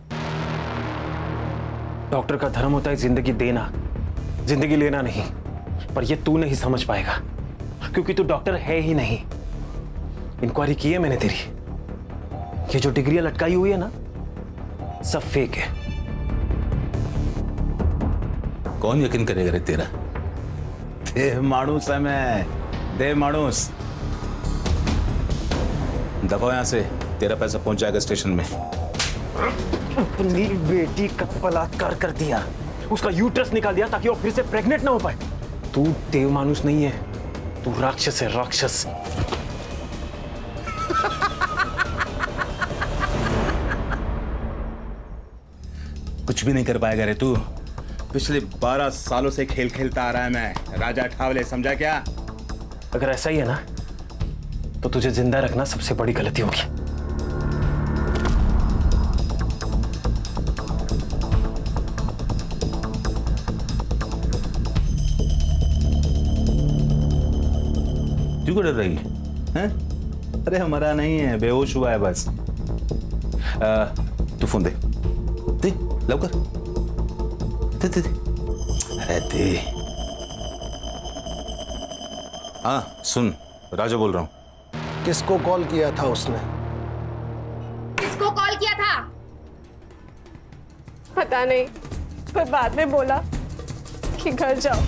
डॉक्टर का धर्म होता है जिंदगी देना, जिंदगी लेना नहीं। पर ये तू नहीं समझ पाएगा क्योंकि तू डॉक्टर है ही नहीं। इंक्वायरी की है मैंने तेरी, ये जो डिग्रियां लटकाई हुई है ना, सब फेक है। कौन यकीन करेगा रे तेरा? देव माणूस है मैं, देव माणूस। दफा यहां से, तेरा पैसा पहुंच जाएगा स्टेशन में। अपनी बेटी का बलात्कार कर दिया, उसका यूट्रस निकाल दिया ताकि वो फिर से प्रेग्नेंट ना हो पाए। तू देव मानुस नहीं है, तू राक्षस है, राक्षस। कुछ भी नहीं कर पाएगा रे तू। पिछले 12 सालों से खेल खेलता आ रहा है मैं, राजा ठावले, समझा क्या? अगर ऐसा ही है ना तो तुझे जिंदा रखना सबसे बड़ी गलती होगी। क्यों डर रही है? अरे हमारा नहीं है, बेहोश हुआ है बस। तू फोन दे, दे लवकर, दे दे दे। अरे दे। हाँ सुन, राजा बोल रहा हूं। किसको कॉल किया था उसने? किसको कॉल किया था? पता नहीं, पर बाद में बोला कि घर जाओ।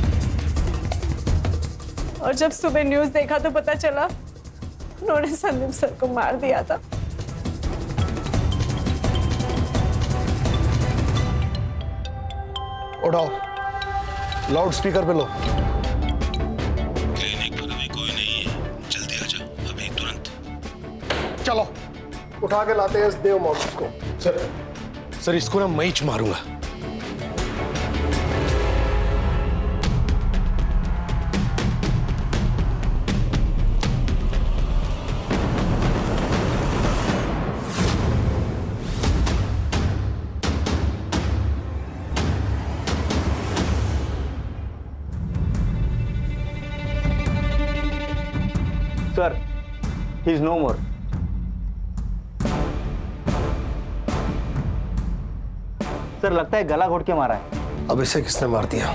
और जब सुबह न्यूज़ देखा तो पता चला उन्होंने संदीप सर को मार दिया था। उठाओ, लाउड स्पीकर पे लो। क्लिनिक पर अभी कोई नहीं है, जल्दी आ जा, अभी तुरंत। चलो उठा के लाते हैं इस देव मानुस को। सर इसको ना मैं ही मारूंगा। Sir, he is no more. Sir लगता है गला घोट के मारा है। अब इसे किसने मार दिया?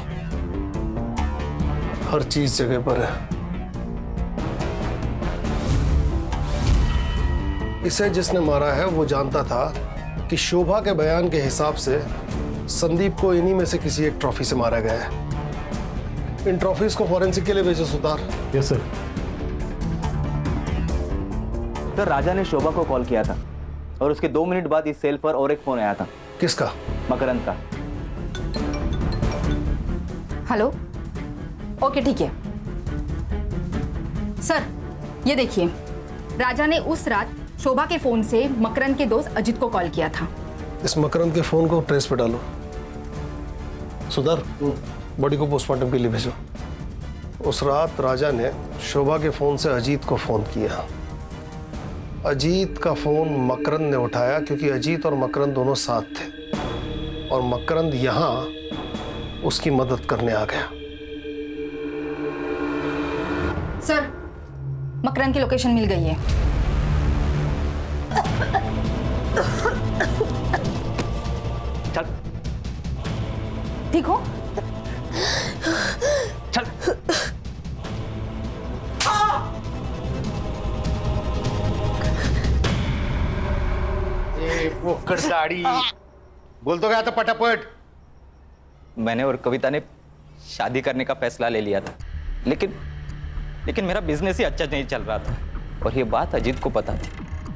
हर चीज जगह पर है। इसे जिसने मारा है वो जानता था कि शोभा के बयान के हिसाब से संदीप को इन्हीं में से किसी एक ट्रॉफी से मारा गया है। इन ट्रॉफीज को फॉरेंसिक के लिए भेजो Sutar. Yes sir. Sir Raja ने शोभा को कॉल किया था और उसके 2 मिनट बाद इस सेल पर और एक फोन आया था। किसका? मकरंद का। हेलो, ओके ठीक है सर। ये देखिए, राजा ने उस रात शोभा के फोन से मकरंद के दोस्त अजित को कॉल किया था। इस मकरंद के फोन को ट्रेस पे डालो। सुधार, बॉडी को पोस्टमार्टम के लिए भेजो। उस रात राजा ने शोभा के फोन से अजीत को फोन किया। अजीत का फोन मकरंद ने उठाया क्योंकि अजीत और मकरंद दोनों साथ थे और मकरंद यहां उसकी मदद करने आ गया। सर, मकरंद की लोकेशन मिल गई है। चल ठीक हो? चल। वो दाढ़ी बोल तो गया था पटापट। मैंने और कविता ने शादी करने का फैसला ले लिया था, लेकिन मेरा बिजनेस ही अच्छा नहीं चल रहा था और ये बात अजीत को पता थी।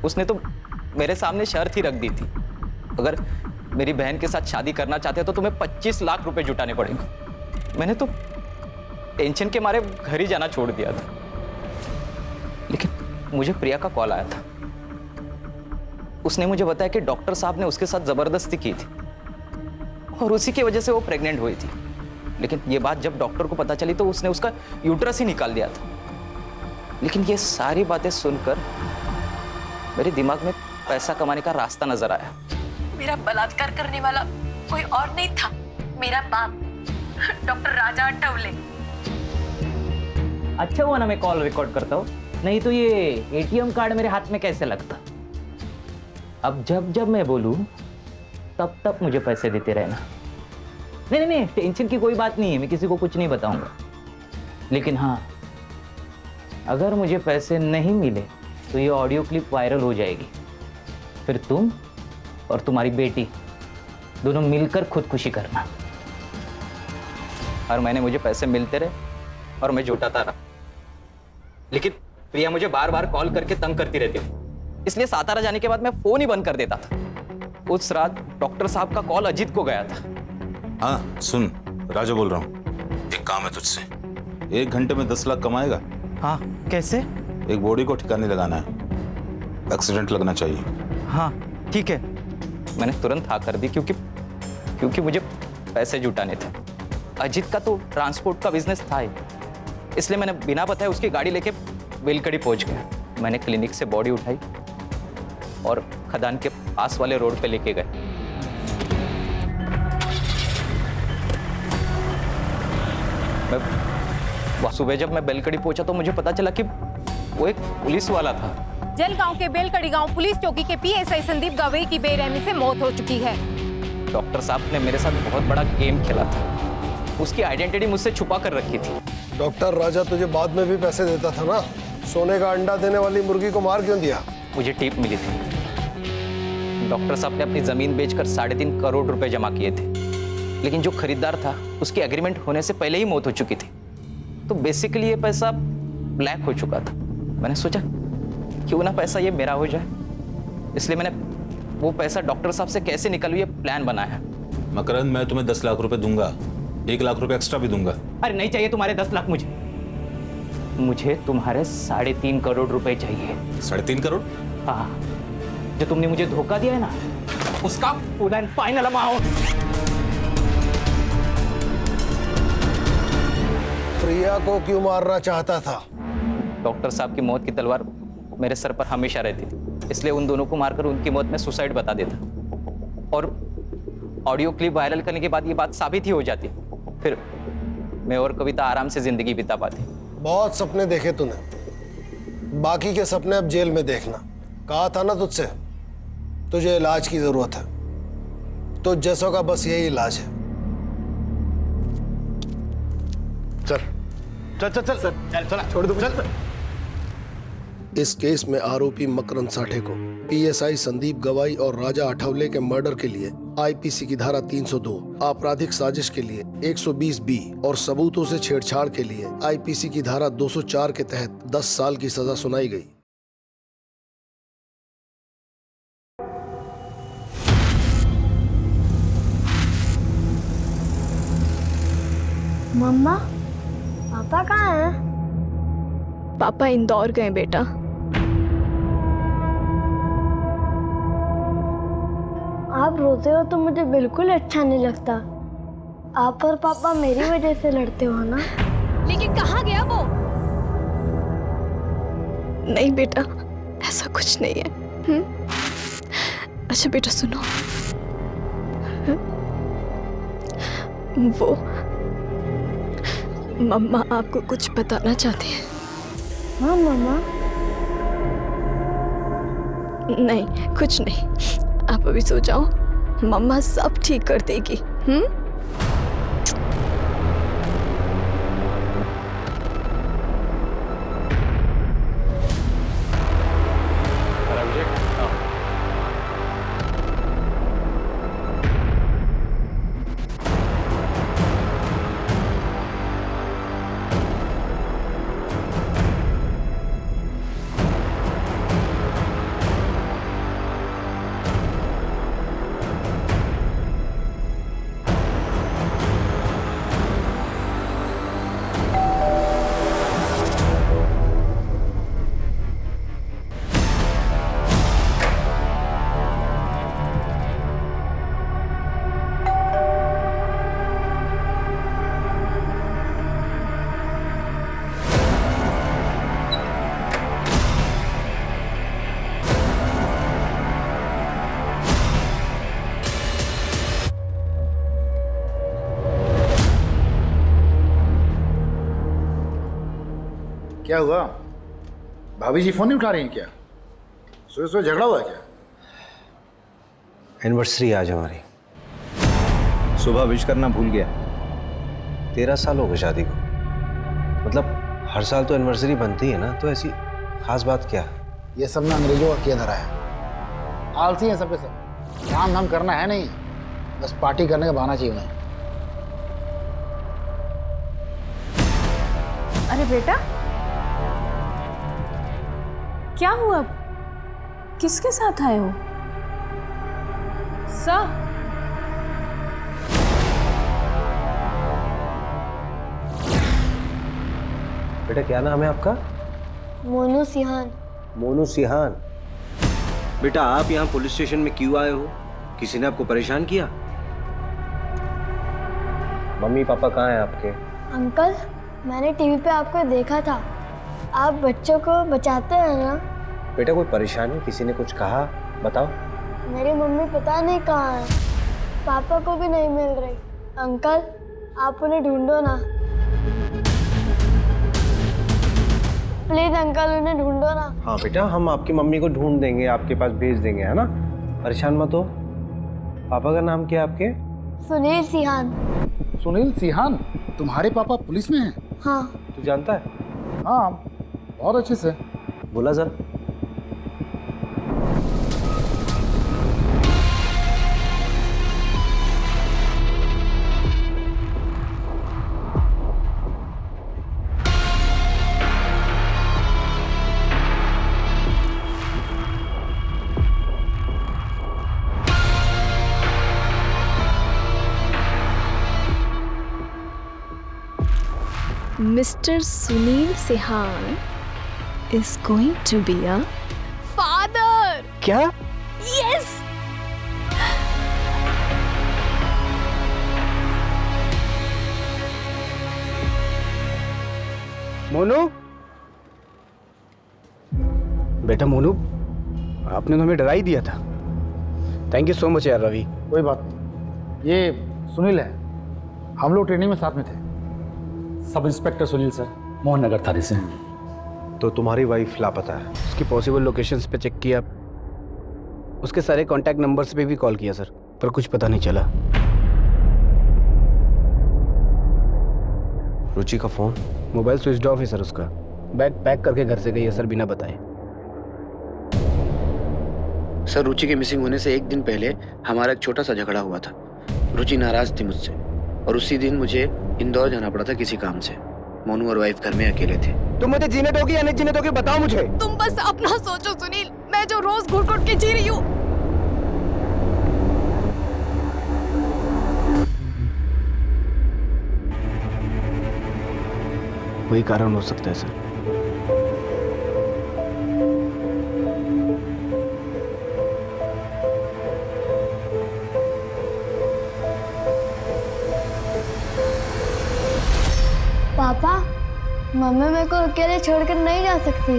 उसने तो मेरे सामने शर्त ही रख दी थी, अगर मेरी बहन के साथ शादी करना चाहते हो तो तुम्हें 25 लाख रुपए जुटाने पड़ेंगे। मैंने तो टेंशन के मारे घर ही जाना छोड़ दिया था, लेकिन मुझे प्रिया का कॉल आया था। उसने मुझे बताया कि डॉक्टर साहब ने उसके साथ जबरदस्ती की थी और उसी की वजह से वो प्रेग्नेंट हुई थी। लेकिन ये बात जब डॉक्टर को पता चली तो उसने उसका यूट्रस ही निकाल दिया था। लेकिन ये सारी बातें सुनकर मेरे दिमाग में पैसा कमाने का रास्ता नजर आया। मेरा बलात्कार करने वाला कोई और नहीं था, मेरा बाप डॉक्टर राजा ठावले। अच्छा हुआ ना मैं कॉल रिकॉर्ड करता हूँ, नहीं तो ये एटीएम कार्ड मेरे हाथ में कैसे लगता। अब जब जब मैं बोलूं तब तब मुझे पैसे देते रहना। नहीं नहीं नहीं, टेंशन की कोई बात नहीं है, मैं किसी को कुछ नहीं बताऊंगा। लेकिन हाँ, अगर मुझे पैसे नहीं मिले तो ये ऑडियो क्लिप वायरल हो जाएगी। फिर तुम और तुम्हारी बेटी दोनों मिलकर खुदकुशी करना। हर महीने मुझे पैसे मिलते रहे और मैं जुटाता रहा। लेकिन प्रिया मुझे बार बार कॉल करके तंग करती रहती थी, इसलिए सातारा जाने के बाद मैं फोन ही बंद कर देता था। उस रात डॉक्टर साहब का कॉल अजीत को गया था। हाँ सुन, राजा बोल रहा हूँ, एक काम है तुझसे। 1 घंटे में 10 लाख कमाएगा? हाँ कैसे? एक बॉडी को ठिकाने लगाना है, एक्सीडेंट लगना चाहिए। हाँ ठीक है। मैंने तुरंत हाँ कर दी क्योंकि मुझे पैसे जुटाने थे। अजीत का तो ट्रांसपोर्ट का बिजनेस था ही, इसलिए मैंने बिना बताए उसकी गाड़ी लेके बेलकड़ी पहुंच गया। मैंने क्लिनिक से बॉडी उठाई और खदान के पास वाले रोड पे लेके गए। सुबह जब मैं बेलकड़ी पहुंचा तो मुझे पता चला कि वो एक पुलिस वाला था। जलगांव के बेलकड़ी गांव पुलिस चौकी के पीएसआई संदीप गवई की बेरहमी से मौत हो चुकी है। डॉक्टर साहब ने मेरे साथ बहुत बड़ा गेम खेला था, उसकी आइडेंटिटी मुझसे छुपा कर रखी थी। डॉक्टर राजा तुझे बाद में भी पैसे देता था ना, सोने का अंडा देने वाली मुर्गी को मार क्यों दिया? मुझे टिप मिली थी। डॉक्टर साहब ने अपनी जमीन बेचकर 3.5 करोड़ रुपए जमा किए थे, लेकिन जो खरीदार था उसकी एग्रीमेंट होने से पहले ही मौत हो चुकी थी। तो बेसिकली ये पैसा ब्लैक हो चुका था। मैंने सोचा क्यों ना पैसा ये मेरा हो जाए, इसलिए मैंने वो पैसा डॉक्टर साहब से कैसे निकालूं ये प्लान बनाया। मकरंद, मैं तुम्हें 10 लाख रुपए दूंगा, 1 लाख रुपए एक्स्ट्रा भी दूंगा। अरे नहीं चाहिए तुम्हारे 10 लाख, मुझे तुम्हारे 3.5 करोड़ रुपए चाहिए। 3.5 करोड़? हाँ, जो तुमने मुझे धोखा दिया है ना, उसका फुल एंड फाइनल अमाउंट। प्रिया को क्यों मारना चाहता था? डॉक्टर साहब की मौत की तलवार मेरे सर पर हमेशा रहती थी, इसलिए उन दोनों को मारकर उनकी मौत में सुसाइड बता देता और ऑडियो क्लिप वायरल करने के बाद ये बात साबित ही हो जाती। फिर मैं और कविता आराम से जिंदगी बिता पाती। बहुत सपने देखे तूने, बाकी के सपने अब जेल में देखना। कहा था ना तुझसे, तुझे इलाज की जरूरत है, तो जैसों का बस यही इलाज है। चल चल चल चल चल चल छोड़ दो, चल। इस केस में आरोपी मकरंद साठे को पीएसआई संदीप गवाई और राजा आठवले के मर्डर के लिए आईपीसी की धारा 302, आपराधिक साजिश के लिए 120B और सबूतों से छेड़छाड़ के लिए आईपीसी की धारा 204 के तहत 10 साल की सजा सुनाई गई। मम्मा, पापा कहाँ हैं? पापा इंदौर गए बेटा। आप रोते हो तो मुझे बिल्कुल अच्छा नहीं लगता। आप और पापा मेरी वजह से लड़ते हो ना? लेकिन कहाँ गया वो? नहीं बेटा, ऐसा कुछ नहीं है। अच्छा बेटा सुनो, वो मम्मा आपको कुछ बताना चाहती है। हाँ मम्मा। नहीं कुछ नहीं, आप अभी सो जाओ, मम्मा सब ठीक कर देगी। क्या हुआ? भाभी जी फोन नहीं उठा रही हैं क्या? सुबह सुबह झगड़ा हुआ है क्या? एनिवर्सरी आज हमारी। सुबह विश करना भूल गया। 13 साल हो गए शादी को। मतलब हर साल तो एनिवर्सरी बनती है ना, तो ऐसी खास बात क्या है? ये सब ना अंग्रेजों का किया धरा है। आलसी है सब के सब। काम धाम करना है नहीं, बस पार्टी करने का बहाना चाहिए उन्हें। अरे बेटा, क्या हुआ? किसके साथ आए हो? बेटा क्या नाम है आपका? मोनू सिहान। मोनू सिहान। बेटा आप यहाँ पुलिस स्टेशन में क्यों आए हो? किसी ने आपको परेशान किया? मम्मी पापा कहाँ हैं आपके? अंकल, मैंने टीवी पे आपको देखा था। आप बच्चों को बचाते हैं ना? बेटा कोई परेशानी? किसी ने कुछ कहा? बताओ। मेरी मम्मी पता नहीं कहाँ है, पापा को भी नहीं मिल रही। अंकल, आप उन्हें ढूंढो ना, प्लीज अंकल, उन्हें ढूंढो ना। हाँ बेटा, हम आपकी मम्मी को ढूंढ देंगे, आपके पास भेज देंगे, है ना? परेशान मत हो। पापा का नाम क्या है आपके? सुनील सिहान। सुनील सिहान? तुम्हारे पापा पुलिस में हैं? हाँ। तू जानता है? हाँ, बहुत अच्छे से। बोला जरा। Mr. Sunil Sihan is going to be a father. क्या? Yes. मोनू, बेटा मोनू, आपने तो हमें डरा ही दिया था। थैंक यू सो मच यार रवि। कोई बात नहीं, ये सुनील है, हम लोग ट्रेनिंग में साथ में थे। Sub inspector Sunil sir, Mohan Nagar थाने से। तो तुम्हारी वाइफ लापता है? उसकी पॉसिबल लोकेशंस पे चेक किया, उसके सारे कांटेक्ट नंबर्स पे भी कॉल किया सर, पर कुछ पता नहीं चला। रुचि का फोन? मोबाइल स्विच ऑफ है सर उसका। बैग पैक करके घर से गई है सर, बिना बताए। सर, रुचि के मिसिंग होने से एक दिन पहले हमारा एक छोटा सा झगड़ा हुआ था। रुचि नाराज थी मुझसे और उसी दिन मुझे इंदौर जाना पड़ा था किसी काम से। मोनू और वाइफ घर में अकेले थे। तुम मुझे जीने दोगी या नहीं जीने दोगी, बताओ मुझे। तुम बस अपना सोचो सुनील, मैं जो रोज घुट घुट के जी रही हूँ। वही कारण हो सकता है सर। पापा, मम्मी मेरे को अकेले छोड़कर नहीं जा सकती।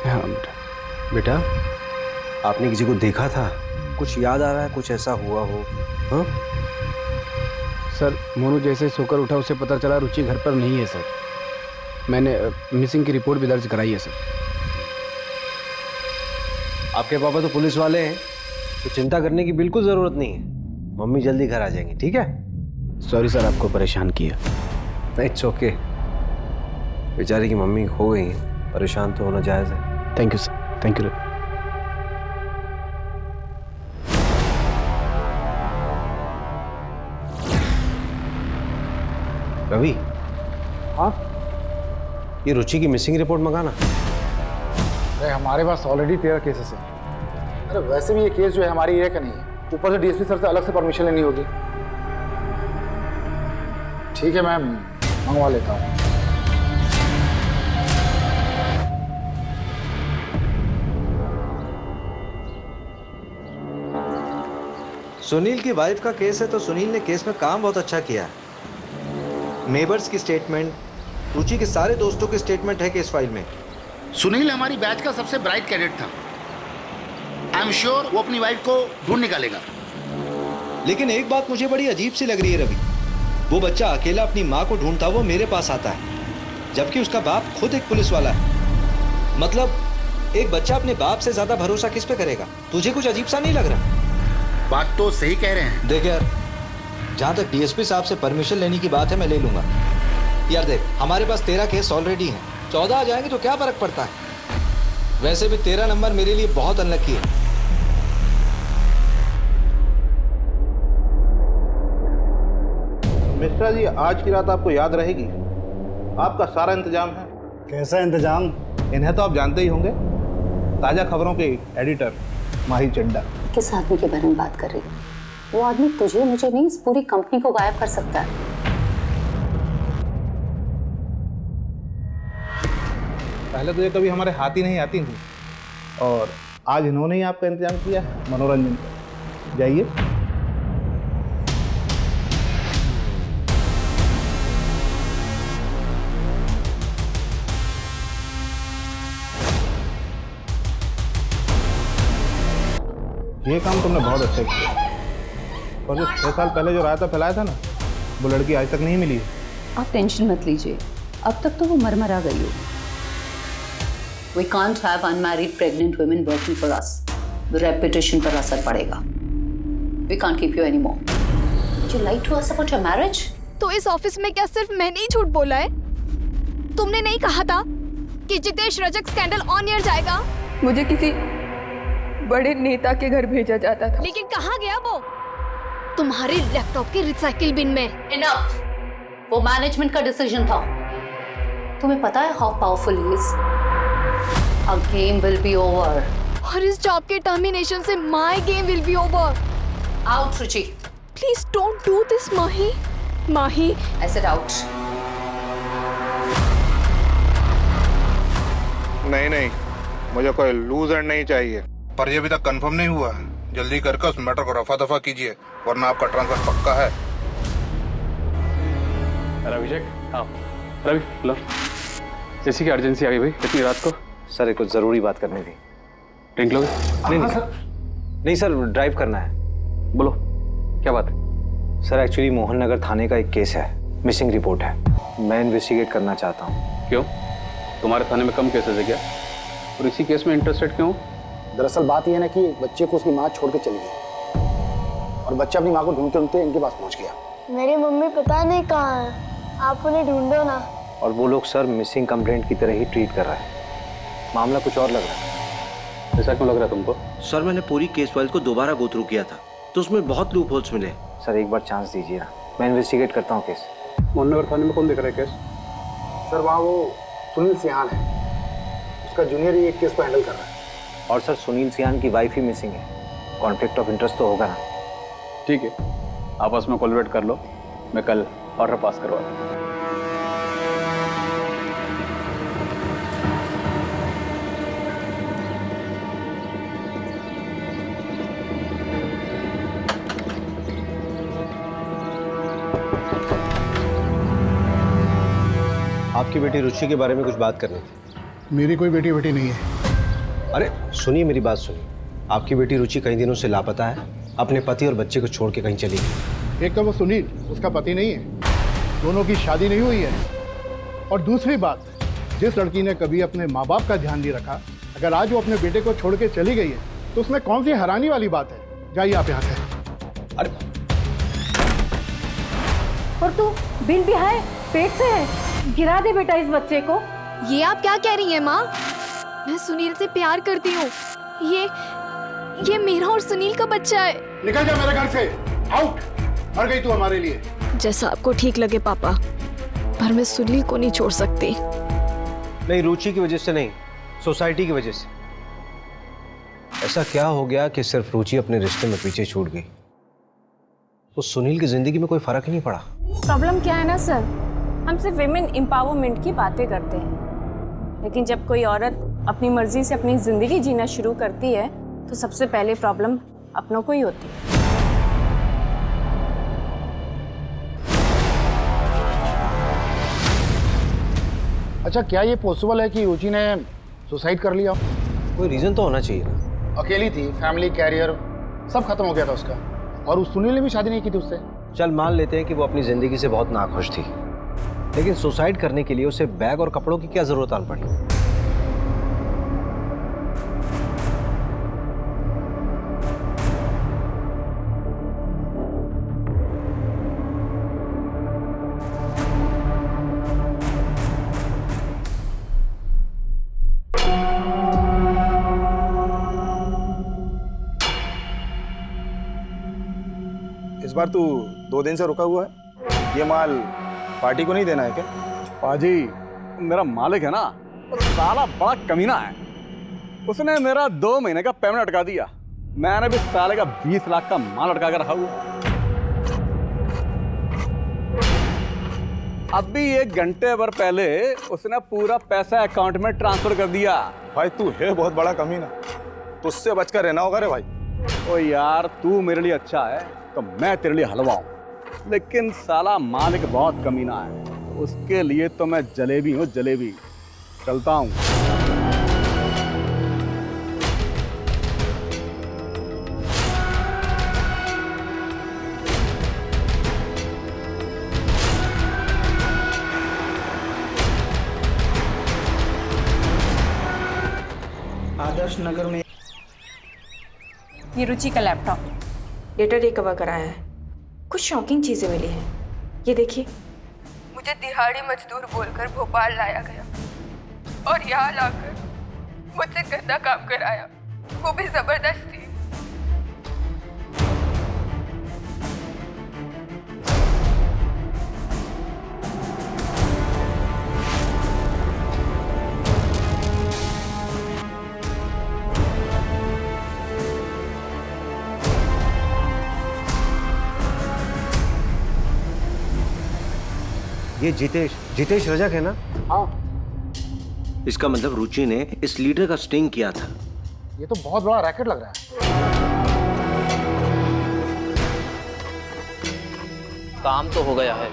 हाँ बेटा, आपने किसी को देखा था? कुछ याद आ रहा है? कुछ ऐसा हुआ हो? हाँ सर, मोनू जैसे सोकर उठा उसे पता चला रुचि घर पर नहीं है सर। मैंने मिसिंग की रिपोर्ट भी दर्ज कराई है सर। आपके पापा तो पुलिस वाले हैं, तो चिंता करने की बिल्कुल जरूरत नहीं है। मम्मी जल्दी घर आ जाएंगी, ठीक है? सॉरी सर, आपको परेशान किया। It's okay. बेचारी की मम्मी खो गई है, परेशान तो होना जायज है। Thank you sir, thank you. Ravi. हाँ? ये रुचि की मिसिंग रिपोर्ट मंगाना। अरे हमारे पास ऑलरेडी 13 केसेस हैं। अरे वैसे भी ये केस जो है हमारी एरिया का नहीं है, ऊपर से डीएसपी सर से अलग से परमिशन लेनी होगी। ठीक है, मैं मंगवा लेता हूँ। सुनील की वाइफ का केस है, तो सुनील ने केस में काम बहुत अच्छा किया है। नेबर्स की स्टेटमेंट, रुचि के सारे दोस्तों की स्टेटमेंट है केस फाइल में। सुनील हमारी बैच का सबसे ब्राइट कैडेट था। आई एम श्योर वो अपनी वाइफ को ढूंढ निकालेगा। लेकिन एक बात मुझे बड़ी अजीब सी लग रही है रवि। वो बच्चा अकेला अपनी माँ को ढूंढता हुआ मेरे पास आता है, जबकि उसका बाप खुद एक पुलिस वाला है। मतलब एक बच्चा अपने बाप से ज्यादा भरोसा किस पे करेगा? तुझे कुछ अजीब सा नहीं लग रहा? बात तो सही कह रहे हैं। देख यार, जहां तक डीएसपी साहब से परमिशन लेने की बात है, मैं ले लूंगा। यार देख, हमारे पास 13 केस ऑलरेडी हैं, 14 आ जाएंगे तो क्या फर्क पड़ता है? वैसे भी 13 नंबर मेरे लिए बहुत अनलकी है। मिश्रा जी, आज की रात आपको याद रहेगी। आपका सारा इंतजाम है। कैसा इंतजाम? इन्हें तो आप जानते ही होंगे, ताजा खबरों के एडिटर माही चड्डा। किस आदमी के बारे में बात कर रही है? वो आदमी तुझे मुझे नहीं, इस पूरी कंपनी को गायब कर सकता है। पहले तो ये कभी हमारे हाथ ही नहीं आती थी, और आज इन्होंने ही आपका इंतजाम किया है मनोरंजन का। जाइए। ये काम तुमने बहुत अच्छा किया, और जो 6 साल पहले जो रायता फैलाया था ना, वो लड़की आज तक नहीं मिली है। आप टेंशन मत लीजिए, अब तक तो वो मर आ गई हो। We can't have unmarried pregnant women working for us. The reputation पर असर पड़ेगा। We can't keep you anymore. Did you lie to us about your marriage? तो इस ऑफिस में क्या सिर्फ मैंने ही झूठ बोला है? तुमने नहीं कहा था कि Jitesh Rajak scandal on air जाएगा? मुझे किसी बड़े नेता के घर भेजा जाता था। लेकिन कहाँ गया वो? तुम्हारे लैपटॉप के रिसाइकिल बिन में। Enough. वो मैनेजमेंट का डिसीजन था। तुम्हें पता है how powerful he is? Our game will be over. और इस जॉब के टर्मिनेशन से my game will be over. Out, Ruchi. Please don't do this, Mahi. Mahi. I said out. नहीं, मुझे कोई लूजर नहीं चाहिए। पर ये अभी तक कंफर्म नहीं हुआ है। जल्दी करके उस मैटर को रफा दफा कीजिए, वरना आपका ट्रांसफर पक्का है। अभिषेक, हाँ रवि, लो। जैसी की अर्जेंसी आ गई भाई इतनी रात को। सर एक कुछ जरूरी बात करनी थी। ड्रिंक लोगे? नहीं सर, ड्राइव करना है। बोलो क्या बात है? सर एक्चुअली मोहन नगर थाने का एक केस है, मिसिंग रिपोर्ट है, मैं इन्वेस्टिगेट करना चाहता हूँ। क्यों? तुम्हारे थाने में कम केसेस है क्या? और इसी केस में इंटरेस्टेड क्यों? दरअसल बात यह है ना कि बच्चे को उसकी माँ छोड़ के चली गई, और बच्चा अपनी माँ को ढूंढते ढूंढते इनके पास पहुंच गया। मेरी मम्मी पता नहीं कहाँ है, आप उन्हें ढूंढो ना। और वो लोग सर मिसिंग कंप्लेंट की तरह ही ट्रीट कर रहा है, मामला कुछ और लग रहा है। ऐसा क्यों लग रहा है तुमको? सर मैंने पूरी केस फाइल को दोबारा गो थ्रू किया था, तो उसमें बहुत लूप होल्स मिले। सर एक बार चांस दीजिए ना, मैं इन्वेस्टिगेट करता हूँ केस। मोहन नगर थाने में कौन देख रहा है केस? सर वहाँ वो सुनील सियान है, उसका जूनियर ही एक केस को हैंडल कर रहा है। और सर सुनील सियान की वाइफ ही मिसिंग है, कॉन्फ्लिक्ट ऑफ इंटरेस्ट तो होगा ना। ठीक है, आपस में कोलैबोरेट कर लो, मैं कल ऑर्डर पास करवा दूँ। आपकी बेटी रुचि के बारे में कुछ बात करनी थी। मेरी कोई बेटी नहीं है। अरे सुनिए मेरी बात सुनिए, आपकी बेटी रुचि कई दिनों से लापता है, अपने पति और बच्चे को छोड़ के कहीं चली गई। एक तो वो सुनील उसका पति नहीं है, दोनों की शादी नहीं हुई है, और दूसरी बात, जिस लड़की ने कभी अपने माँ बाप का ध्यान नहीं रखा, अगर आज वो अपने बेटे को छोड़ के चली गई है तो उसमें कौन सी हैरानी वाली बात है? जाइए आप यहाँ से। अरे और तू बिन बिहाए पेट से है, गिरा दे बेटा इस बच्चे को। ये आप क्या कह रही हैं माँ? मैं सुनील से प्यार करती हूँ, ये मेरा और सुनील का बच्चा है। निकल जा मेरे घर से, आउट। मर गई तू हमारे लिए। जैसा आपको ठीक लगे पापा, पर मैं सुनील को नहीं छोड़ सकती। नहीं, रुचि की वजह से नहीं, सोसाइटी की वजह से। ऐसा क्या हो गया कि सिर्फ रुचि अपने रिश्ते में पीछे छूट गई? तो सुनील की जिंदगी में कोई फर्क ही नहीं पड़ा। प्रॉब्लम क्या है ना सर, हम सिर्फ विमेन एम्पावरमेंट की बातें करते हैं, लेकिन जब कोई औरत अपनी मर्जी से अपनी जिंदगी जीना शुरू करती है तो सबसे पहले प्रॉब्लम अपनों को ही होती है। अच्छा, क्या ये पॉसिबल है कि रुचि ने सुसाइड कर लिया? कोई रीजन तो होना चाहिए ना। अकेली थी, फैमिली, कैरियर सब खत्म हो गया था उसका, और उस सुनील ने भी शादी नहीं की थी उससे। चल मान लेते हैं कि वो अपनी जिंदगी से बहुत नाखुश थी, लेकिन सुसाइड करने के लिए उसे बैग और कपड़ों की क्या जरूरत आन पड़ी? इस बार तू 2 दिन से रुका हुआ है, ये माल पार्टी को नहीं देना है क्या? पाजी, मेरा मालिक है ना, वो साला बड़ा कमीना है। उसने मेरा 2 महीने का पेमेंट अटका दिया। मैंने भी साले का 20 लाख का माल अटका कर रखा हुआ। अभी 1 घंटे भर पहले उसने पूरा पैसा अकाउंट में ट्रांसफर कर दिया। भाई तू है बहुत बड़ा कमीना, तुझसे बचकर रहना होगा रे भाई। ओ यार, तू मेरे लिए अच्छा है तो मैं तेरे लिए हलवा हूं, लेकिन साला मालिक बहुत कमीना है, उसके लिए तो मैं जलेबी हूँ, जलेबी। चलता हूँ। आदर्श नगर में ये रुचि का लैपटॉप, डेटा रिकवर कराया है। कुछ शॉकिंग चीजें मिली हैं। ये देखिए। मुझे दिहाड़ी मजदूर बोलकर भोपाल लाया गया और यहाँ लाकर मुझसे गंदा काम कराया, वो भी जबरदस्ती। ये जितेश रजक है ना? हाँ। इसका मतलब रुचि ने इस लीडर का स्टिंग किया था। ये तो बहुत बड़ा रैकेट लग रहा है। काम तो हो गया है,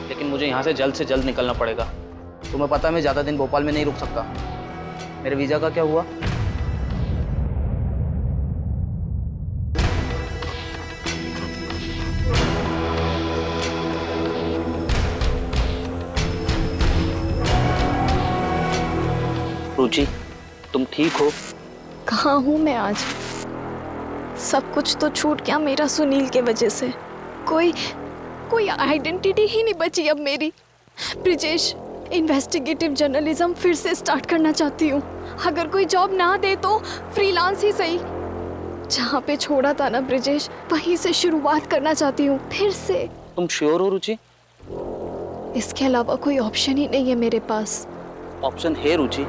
लेकिन मुझे यहाँ से जल्द निकलना पड़ेगा। तुम्हें पता है मैं ज़्यादा दिन भोपाल में नहीं रुक सकता। मेरे वीज़ा का क्या हुआ? रुचि, तुम ठीक हो? कहाँ हूँ मैं आज? सब कुछ तो छूट गया मेरा सुनील के वजह से। कोई आइडेंटिटी ही नहीं बची अब मेरी। ब्रिजेश, इन्वेस्टिगेटिव जर्नलिज्म फिर से स्टार्ट करना चाहती हूँ। अगर कोई जॉब ना दे तो फ्रीलांस ही सही। जहाँ पे छोड़ा था ना ब्रिजेश, वहीं से शुरुआत करना चाहती हूँ फिर से। तुम श्योर हो रुचि? इसके अलावा कोई ऑप्शन ही नहीं है मेरे पास। ऑप्शन है रुचि।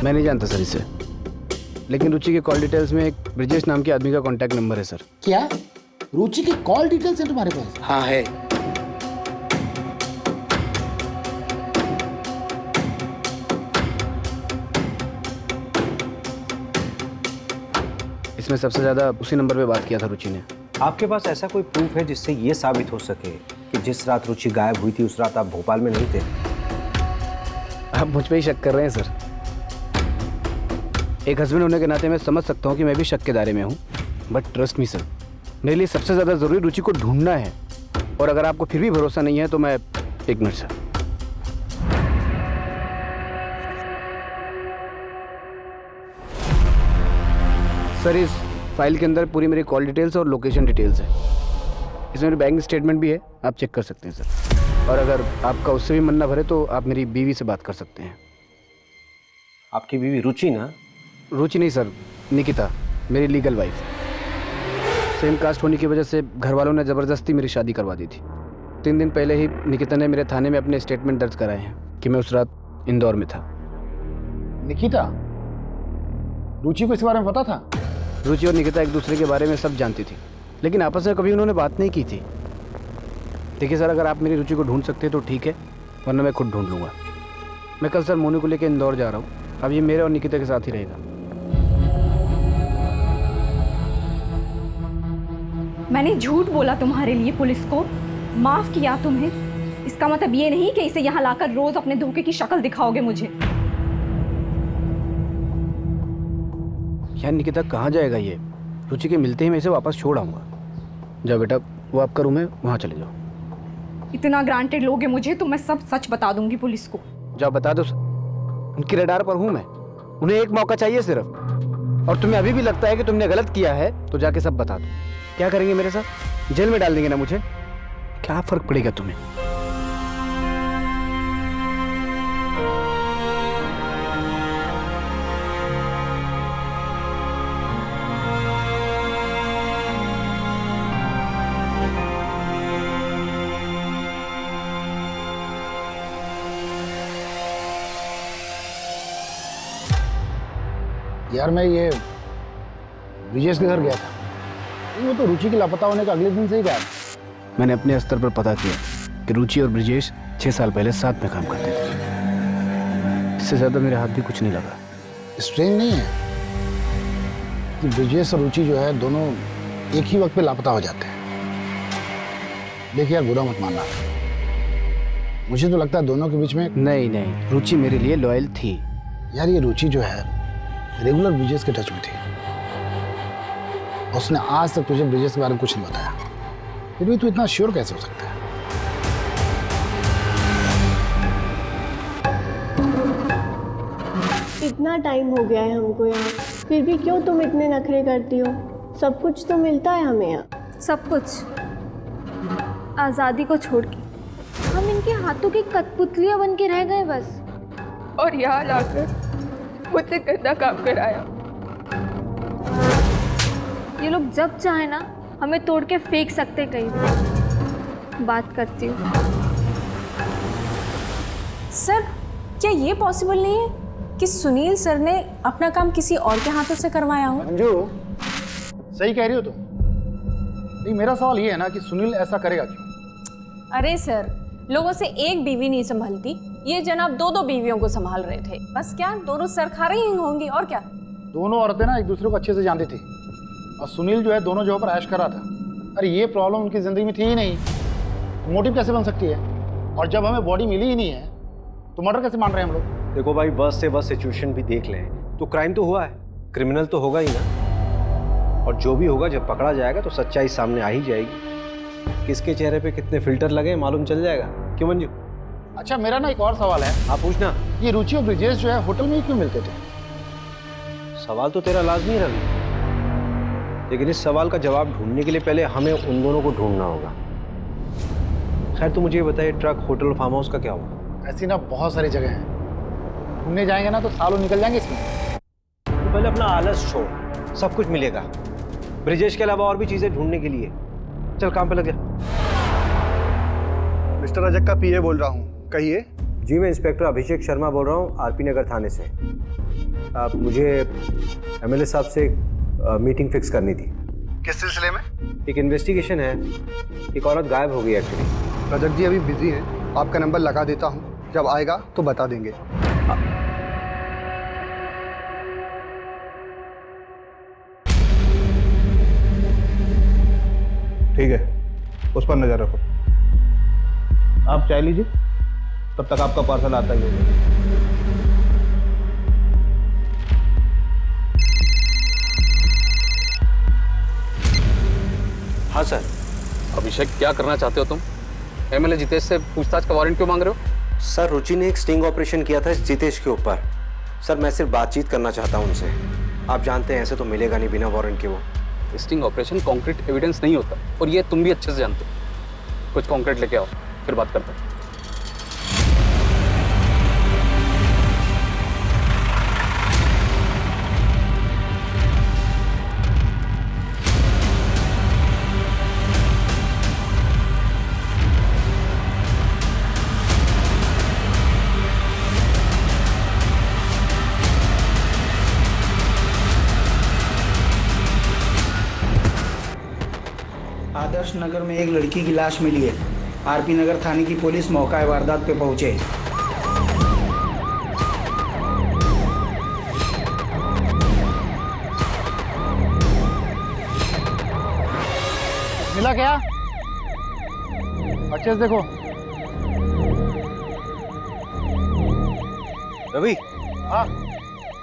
मैं नहीं जानता सर इसे, लेकिन रुचि के कॉल डिटेल्स में एक ब्रिजेश नाम के आदमी का कांटेक्ट नंबर है सर। क्या? रुचि की कॉल डिटेल्स है तुम्हारे पास? हाँ है। इसमें सबसे ज्यादा उसी नंबर पे बात किया था रुचि ने। आपके पास ऐसा कोई प्रूफ है जिससे ये साबित हो सके कि जिस रात रुचि गायब हुई थी उस रात आप भोपाल में नहीं थे? आप मुझ पे ही शक कर रहे हैं सर। एक हस्बैंड होने के नाते मैं समझ सकता हूँ कि मैं भी शक के दायरे में हूँ, बट ट्रस्ट मी सर, मेरे लिए सबसे ज़्यादा ज़रूरी रुचि को ढूंढना है। और अगर आपको फिर भी भरोसा नहीं है तो मैं एक मिनट सर, इस फाइल के अंदर पूरी मेरी कॉल डिटेल्स और लोकेशन डिटेल्स है। इसमें मेरी बैंक स्टेटमेंट भी है, आप चेक कर सकते हैं सर। और अगर आपका उससे भी मन ना भरे तो आप मेरी बीवी से बात कर सकते हैं। आपकी बीवी रुचि ना? रुचि नहीं सर, निकिता, मेरी लीगल वाइफ। सेम कास्ट होने की वजह से घर वालों ने ज़बरदस्ती मेरी शादी करवा दी थी। 3 दिन पहले ही निकिता ने मेरे थाने में अपने स्टेटमेंट दर्ज कराए हैं कि मैं उस रात इंदौर में था। निकिता, रुचि को इस बारे में पता था? रुचि और निकिता एक दूसरे के बारे में सब जानती थी, लेकिन आपस में कभी उन्होंने बात नहीं की थी। देखिए सर, अगर आप मेरी रुचि को ढूंढ सकते हैं तो ठीक है, वरना मैं खुद ढूंढ लूँगा। मैं कल सर मोनू को लेकर इंदौर जा रहा हूँ। अब ये मेरे और निकिता के साथ ही रहेगा। मैंने झूठ बोला तुम्हारे लिए पुलिस को, माफ किया तुम्हें। इसका मतलब ये नहीं कि इसे यहाँ लाकर रोज अपने धोखे की शक्ल दिखाओगे मुझे। यार निकिता कहाँ जाएगा ये? रुचि के मिलते ही मैं इसे वापस छोड़ आऊँगा। जाओ बेटा, वो आपका रूम है, वहाँ चले जाओ। इतना ग्रांटेड लोगे मुझे तो मैं सब सच बता दूंगी पुलिस को। जाओ बता दो सर, उनकी रडार पर हूँ मैं। उन्हें एक मौका चाहिए सिर्फ। और तुम्हें अभी भी लगता है कि तुमने गलत किया है तो जाके सब बता दो। क्या करेंगे मेरे साथ? जेल में डाल देंगे ना मुझे? क्या फर्क पड़ेगा तुम्हें? यार मैं ये ब्रिजेश के घर गया था, वो तो रुचि के लापता होने का अगले दिन से ही गायब। मैंने अपने स्तर पर पता किया कि रुचि और ब्रिजेश 6 साल पहले साथ में काम करते थे। इससे ज्यादा मेरे हाथ भी कुछ नहीं लगा। स्ट्रेंज नहीं है कि ब्रिजेश और रुचि जो है दोनों एक ही वक्त पे लापता हो जाते हैं। देखिए यार, बुरा मत मानना, मुझे तो लगता है दोनों के बीच में नहीं, रुचि मेरे लिए लॉयल थी। यार ये रुचि जो है रेगुलर ब्रिजेश के टच में थी। उसने आज तक तुझे ब्रिजेश के बारे में कुछ नहीं बताया, फिर भी तू इतना श्योर कैसे हो सकता है? इतना टाइम हो गया है हमको यहाँ, फिर भी क्यों तुम इतने नखरे करती हो? सब कुछ तो मिलता है हमें यहाँ। सब कुछ आज़ादी को छोड़ के हम इनके हाथों की कठपुतलियां बन के रह गए बस। और यहाँ लाकर मुझसे गंदा काम कराया। ये लोग जब चाहे ना हमें तोड़ के फेंक सकते कहीं भी। बात करती हूँ। सर, क्या ये पॉसिबल नहीं है कि सुनील सर ने अपना काम किसी और के हाथों से करवाया हो? अंजू, सही कह रही हो तुम। नहीं, मेरा सवाल ये है ना कि सुनील ऐसा करेगा क्यों? अरे सर, लोगों से एक बीवी नहीं संभालती, ये जनाब 2-2 बीवियों को संभाल रहे थे। बस क्या दोनों सरखारें ही होंगी और क्या? दोनों औरतें ना एक दूसरे को अच्छे से जानती थी, और सुनील जो है दोनों जगह पर ऐश कर रहा था। अरे ये प्रॉब्लम उनकी जिंदगी में थी ही नहीं, तो मोटिव कैसे बन सकती है? और जब हमें बॉडी मिली ही नहीं है तो मर्डर कैसे मान रहे हैं हम लोग? देखो भाई, वर्स्ट से वर्स्ट सिचुएशन भी देख लें तो क्राइम तो हुआ है, क्रिमिनल तो होगा ही ना। और जो भी होगा जब पकड़ा जाएगा तो सच्चाई सामने आ ही जाएगी। किसके चेहरे पे कितने फिल्टर लगे मालूम चल जाएगा। क्यों मंजू? अच्छा, मेरा ना एक और सवाल है। आप पूछना। ये रुचि और ब्रिजेश जो है होटल में ही क्यों मिलते थे? सवाल तो तेरा लाजमी है रवि, लेकिन इस सवाल का जवाब ढूंढने के लिए पहले हमें उन दोनों को ढूंढना होगा। खैर तू मुझे ये बताइए, ट्रक, होटल, फार्म हाउस का क्या हुआ? ऐसी ना बहुत सारी जगह हैं, घूमने जाएंगे ना तो सालों निकल जाएंगे इसमें। तो पहले अपना आलस छोड़, सब कुछ मिलेगा। ब्रिजेश के अलावा और भी चीजें ढूंढने के लिए चल, काम पे लग जा। मिस्टर रजक का पीए बोल रहा हूँ, कहिए। जी, मैं इंस्पेक्टर अभिषेक शर्मा बोल रहा हूँ, आरपी नगर थाने से। आप मुझे एमएलए साहब से मीटिंग फिक्स करनी थी। किस सिलसिले में? एक इन्वेस्टिगेशन है, एक औरत गायब हो गई एक्चुअली। रजक जी अभी बिजी हैं, आपका नंबर लगा देता हूँ, जब आएगा तो बता देंगे। ठीक है, उस पर नजर रखो। आप चाय लीजिए, तब तक आपका पार्सल आता ही होगा। हाँ सर। अभिषेक, क्या करना चाहते हो तुम? एमएलए जितेश से पूछताछ का वारंट क्यों मांग रहे हो? सर, रुचि ने एक स्टिंग ऑपरेशन किया था जितेश के ऊपर। सर, मैं सिर्फ बातचीत करना चाहता हूँ उनसे। आप जानते हैं ऐसे तो मिलेगा नहीं बिना वारंट के। वो स्टिंग ऑपरेशन कॉन्क्रीट एविडेंस नहीं होता, और ये तुम भी अच्छे से जानते हो। कुछ कॉन्क्रीट लेके आओ, फिर बात करते हैं। आदर्श नगर में एक लड़की की लाश मिली है। आरपी नगर थाने की पुलिस मौका वारदात पे पहुंचे। मिला क्या? अच्छे से देखो। रवि। हाँ,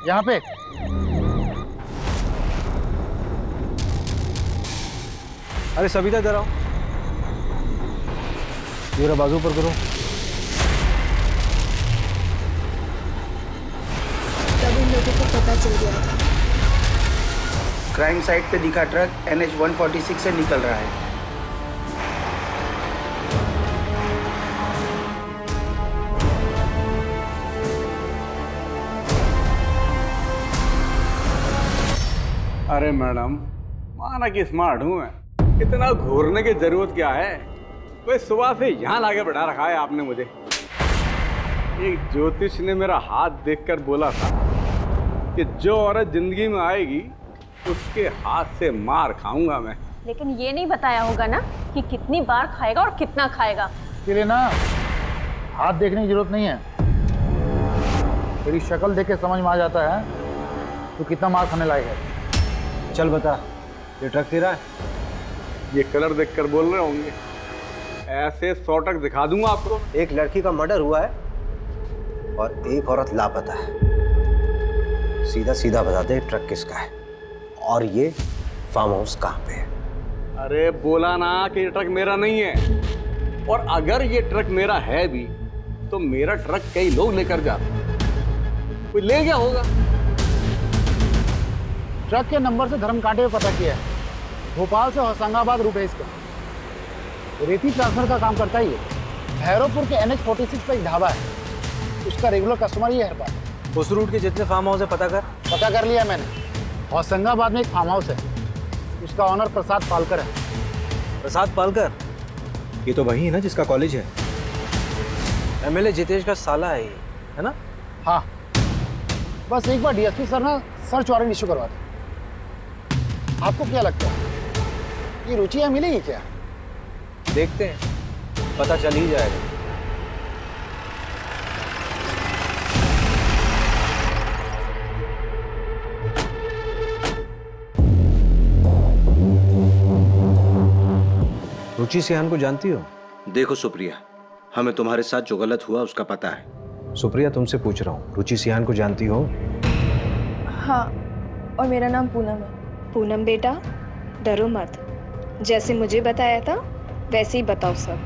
यहाँ पे। अरे सविता, इधर आओ। जरा बाजू पर करो। तब इन लोगों को पता चल गया था। क्राइम साइट पे दिखा ट्रक NH 146 से निकल रहा है। अरे मैडम, माना कि स्मार्ट हूँ मैं, इतना घूरने की जरूरत क्या है? कोई सुबह से यहाँ लाके बैठा रखा है आपने मुझे। एक ज्योतिष ने मेरा हाथ देखकर बोला था कि जो औरत जिंदगी में आएगी उसके हाथ से मार खाऊंगा मैं। लेकिन ये नहीं बताया होगा ना कि कितनी बार खाएगा और कितना खाएगा। इसके लिए ना हाथ देखने की जरूरत नहीं है, तेरी शक्ल देख के समझ में आ जाता है तो कितना मार खाने लायक है। चल बता, ये ट्रक तेरा है? ये कलर देखकर बोल रहे होंगे, ऐसे 100 ट्रक दिखा दूंगा आपको। एक लड़की का मर्डर हुआ है और एक औरत लापता है। सीधा सीधा बता दे ट्रक किसका है और ये फार्म हाउस कहाँ पे है? अरे बोला ना कि ये ट्रक मेरा नहीं है, और अगर ये ट्रक मेरा है भी तो मेरा ट्रक कई लोग लेकर जाते, कोई ले गया होगा। ट्रक के नंबर से धर्म कांटे में पता किया है, भोपाल से होशंगाबाद रूट है इसका। रेती ट्रांसफर का काम करता ही है। भैरवपुर के NH46 पे एक ढाबा है, उसका रेगुलर कस्टमर ही है हर बार। उस रूट के जितने फार्म हाउस है पता कर लिया मैंने। होशंगाबाद में एक फार्म हाउस है, उसका ऑनर प्रसाद पालकर है। प्रसाद पालकर? ये तो वही है ना जिसका कॉलेज है। MLA जितेश का साला है ये, है ना? हाँ, बस एक बार DSP सर ना सर्च वारंट इशू करवा दे। आपको क्या लगता है ये रुचि यहाँ मिलेगी क्या? देखते हैं, पता चल ही जाएगा। रुचि सिहान को जानती हो? देखो सुप्रिया, हमें तुम्हारे साथ जो गलत हुआ उसका पता है। सुप्रिया, तुमसे पूछ रहा हूँ, रुचि सिहान को जानती हो? हाँ, और मेरा नाम पूनम है। पूनम बेटा, डरो मत, जैसे मुझे बताया था वैसे ही बताओ सब,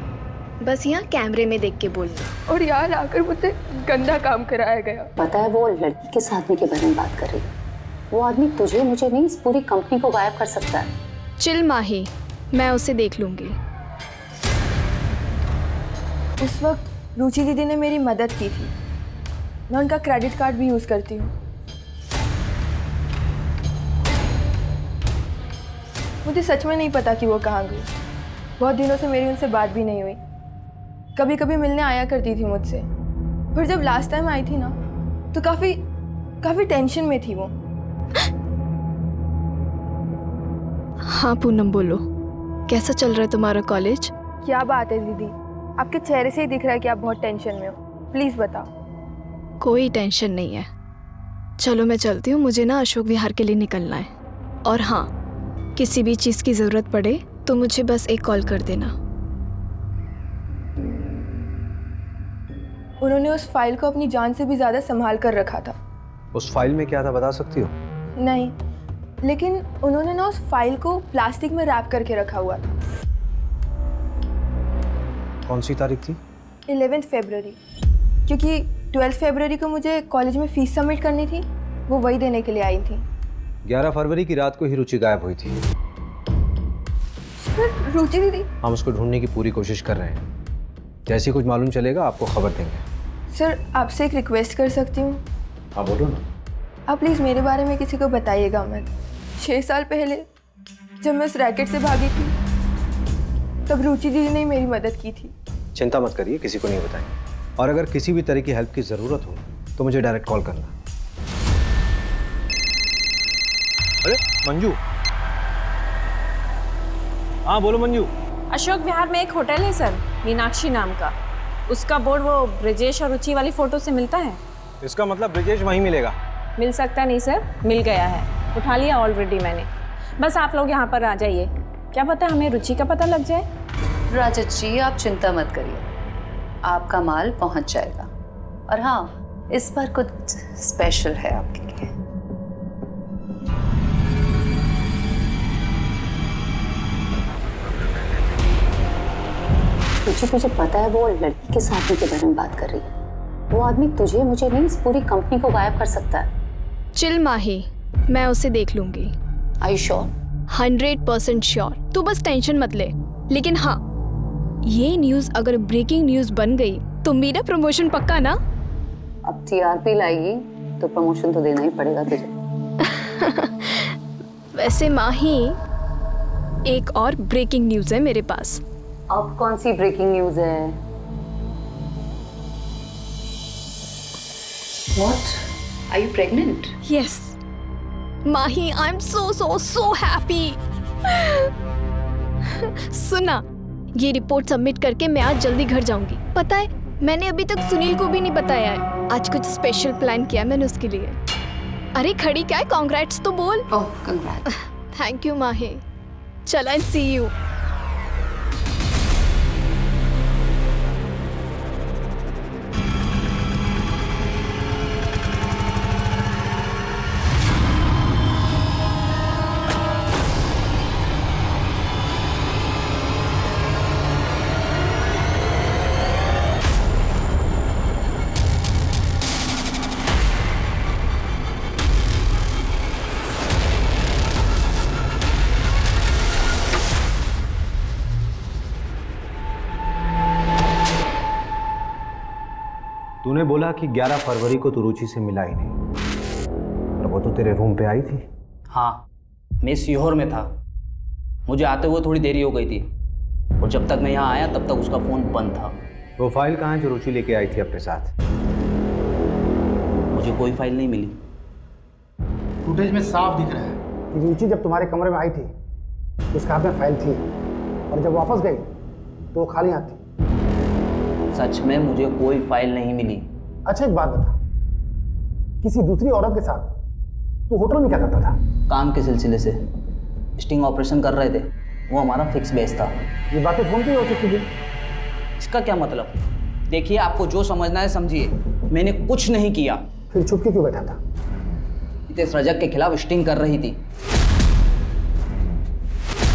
बस यहाँ कैमरे में देख के बोलना। और यहाँ लाकर मुझसे गंदा काम कराया गया। पता है वो लड़की किस आदमी के बारे में बात कर रही है? वो आदमी तुझे मुझे नहीं, इस पूरी कंपनी को गायब कर सकता है। चिल माही, मैं उसे देख लूंगी। उस वक्त रुचि दीदी ने मेरी मदद की थी, मैं उनका क्रेडिट कार्ड भी यूज करती हूँ। मुझे सच में नहीं पता कि वो कहाँ गई। बहुत दिनों से मेरी उनसे बात भी नहीं हुई। कभी कभी मिलने आया करती थी मुझसे, पर जब लास्ट टाइम आई थी ना तो काफी टेंशन में थी वो। हाँ पूनम, बोलो, कैसा चल रहा है तुम्हारा कॉलेज? क्या बात है दीदी, आपके चेहरे से ही दिख रहा है कि आप बहुत टेंशन में हो। प्लीज बताओ। कोई टेंशन नहीं है, चलो मैं चलती हूँ, मुझे ना अशोक विहार के लिए निकलना है। और हाँ, किसी भी चीज़ की ज़रूरत पड़े तो मुझे बस एक कॉल कर देना। उन्होंने उस फाइल को अपनी जान से भी ज़्यादा संभाल कर रखा था। उस फाइल में क्या था बता सकती हो? नहीं, लेकिन उन्होंने ना उस फाइल को प्लास्टिक में रैप करके रखा हुआ था। कौन सी तारीख थी? 11 फरवरी, क्योंकि 12 फरवरी को मुझे कॉलेज में फीस सबमिट करनी थी, वो वही देने के लिए आई थी। 11 फरवरी की रात को ही रुचि गायब हुई थी। सर, रुचि दीदी? हम उसको ढूंढने की पूरी कोशिश कर रहे हैं, जैसे कुछ मालूम चलेगा आपको खबर देंगे। सर, आपसे एक रिक्वेस्ट कर सकती हूँ? हाँ बोलो ना। आप प्लीज़ मेरे बारे में किसी को बताइएगा मत। 6 साल पहले जब मैं उस रैकेट से भागी थी तब रुचि दीदी ने मेरी मदद की थी। चिंता मत करिए, किसी को नहीं बताएंगे। और अगर किसी भी तरह की हेल्प की ज़रूरत हो तो मुझे डायरेक्ट कॉल करना। अरे मंजू। हाँ बोलो मंजू। अशोक विहार में एक होटल है सर, मीनाक्षी नाम का। उसका बोर्ड वो ब्रिजेश और रुचि वाली फोटो से मिलता है। इसका मतलब ब्रिजेश वहीं मिलेगा? मिल सकता नहीं सर, मिल गया है, उठा लिया ऑलरेडी मैंने। बस आप लोग यहाँ पर आ जाइए, क्या पता हमें रुचि का पता लग जाए। राजत जी आप चिंता मत करिए, आपका माल पहुँच जाएगा। और हाँ, इस बार कुछ स्पेशल है आपके लिए। तुझे पता है वो लड़की किस आदमी के बारे में बात कर रही है? वो आदमी तुझे मुझे नहीं, इस पूरी कंपनी को गायब कर सकता है। चिल माही, मैं उसे देख लूंगी। Are you sure? 100% श्योर, तू बस टेंशन मत ले। लेकिन हाँ, ये न्यूज़ अगर ब्रेकिंग न्यूज़ बन गई तो मेरा प्रमोशन पक्का ना? अब TRP लाएगी तो प्रमोशन तो देना ही पड़ेगा तुझे। वैसे माही, एक और ब्रेकिंग न्यूज़ है मेरे पास। अब कौन सी ब्रेकिंग न्यूज़ है? What? Are you pregnant? Yes. Mahi, I'm so happy. सुना, ये रिपोर्ट सबमिट करके मैं आज जल्दी घर जाऊंगी। पता है, मैंने अभी तक सुनील को भी नहीं बताया है। आज कुछ स्पेशल प्लान किया मैंने उसके लिए। अरे खड़ी क्या है, कांग्रेट्स तो बोल। ओह, कांग्रेट्स। थैंक यू माही। चल, आई सी यू। तूने बोला कि 11 फरवरी को तू रुचि से मिला ही नहीं, और वो तो तेरे रूम पे आई थी। हाँ, मैं सीहोर में था। मुझे आते हुए थोड़ी देरी हो गई थी, और जब तक मैं यहाँ आया तब तक उसका फ़ोन बंद था। वो फाइल कहाँ है जो रुचि लेके आई थी अपने साथ? मुझे कोई फाइल नहीं मिली। फुटेज में साफ दिख रहा है कि रुचि जब तुम्हारे कमरे में आई थी उसके हाथ में फाइल थी, और जब वापस गई तो वो खाली हाथ थी। सच में मुझे कोई फाइल नहीं मिली। अच्छा, एक बात बता, किसी दूसरी औरत के साथ तू होटल में क्या करता था? काम के सिलसिले से स्टिंग ऑपरेशन कर रहे थे, वो हमारा फिक्स बेस था। ये बातें फोन पे हो सकती थी। इसका क्या मतलब? देखिए, आपको जो समझना है समझिए, मैंने कुछ नहीं किया। फिर चुप के क्यों बैठा था? हितेश रजक के खिलाफ स्टिंग कर रही थी।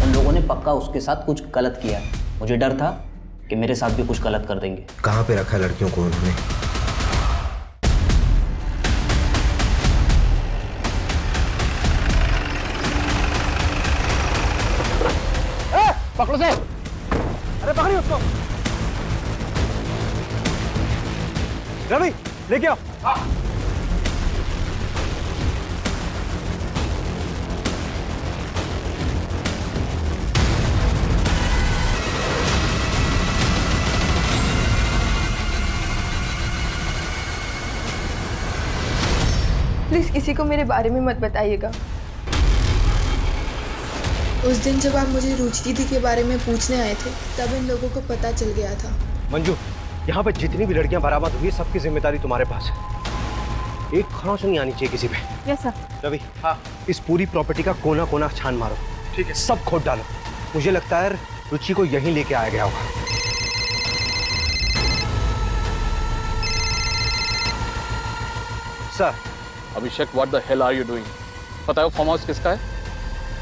उन लोगों ने पक्का उसके साथ कुछ गलत किया। मुझे डर था कि मेरे साथ भी कुछ गलत कर देंगे। कहाँ पे रखा लड़कियों को उन्होंने? पकड़ो से। अरे पकड़िए उसको। रवि, लेके आओ। प्लीज किसी को मेरे बारे में मत बताइएगा। उस दिन जब आप मुझे रुचि दीदी के बारे में पूछने आए थे, तब इन लोगों को पता चल गया था। मंजू, यहाँ पे जितनी भी लड़कियां बरामद हुई, सबकी जिम्मेदारी तुम्हारे पास है। एक खरोंच नहीं आनी चाहिए किसी पे। Yes sir. रवि, हाँ, इस पूरी प्रॉपर्टी का कोना कोना छान मारो। ठीक है, सब खोद डालो। मुझे लगता है रुचि को यहीं लेके आया गया होगा। Sir, Abhishek, what the hell are you doing? पता है फार्म हाउस किसका है?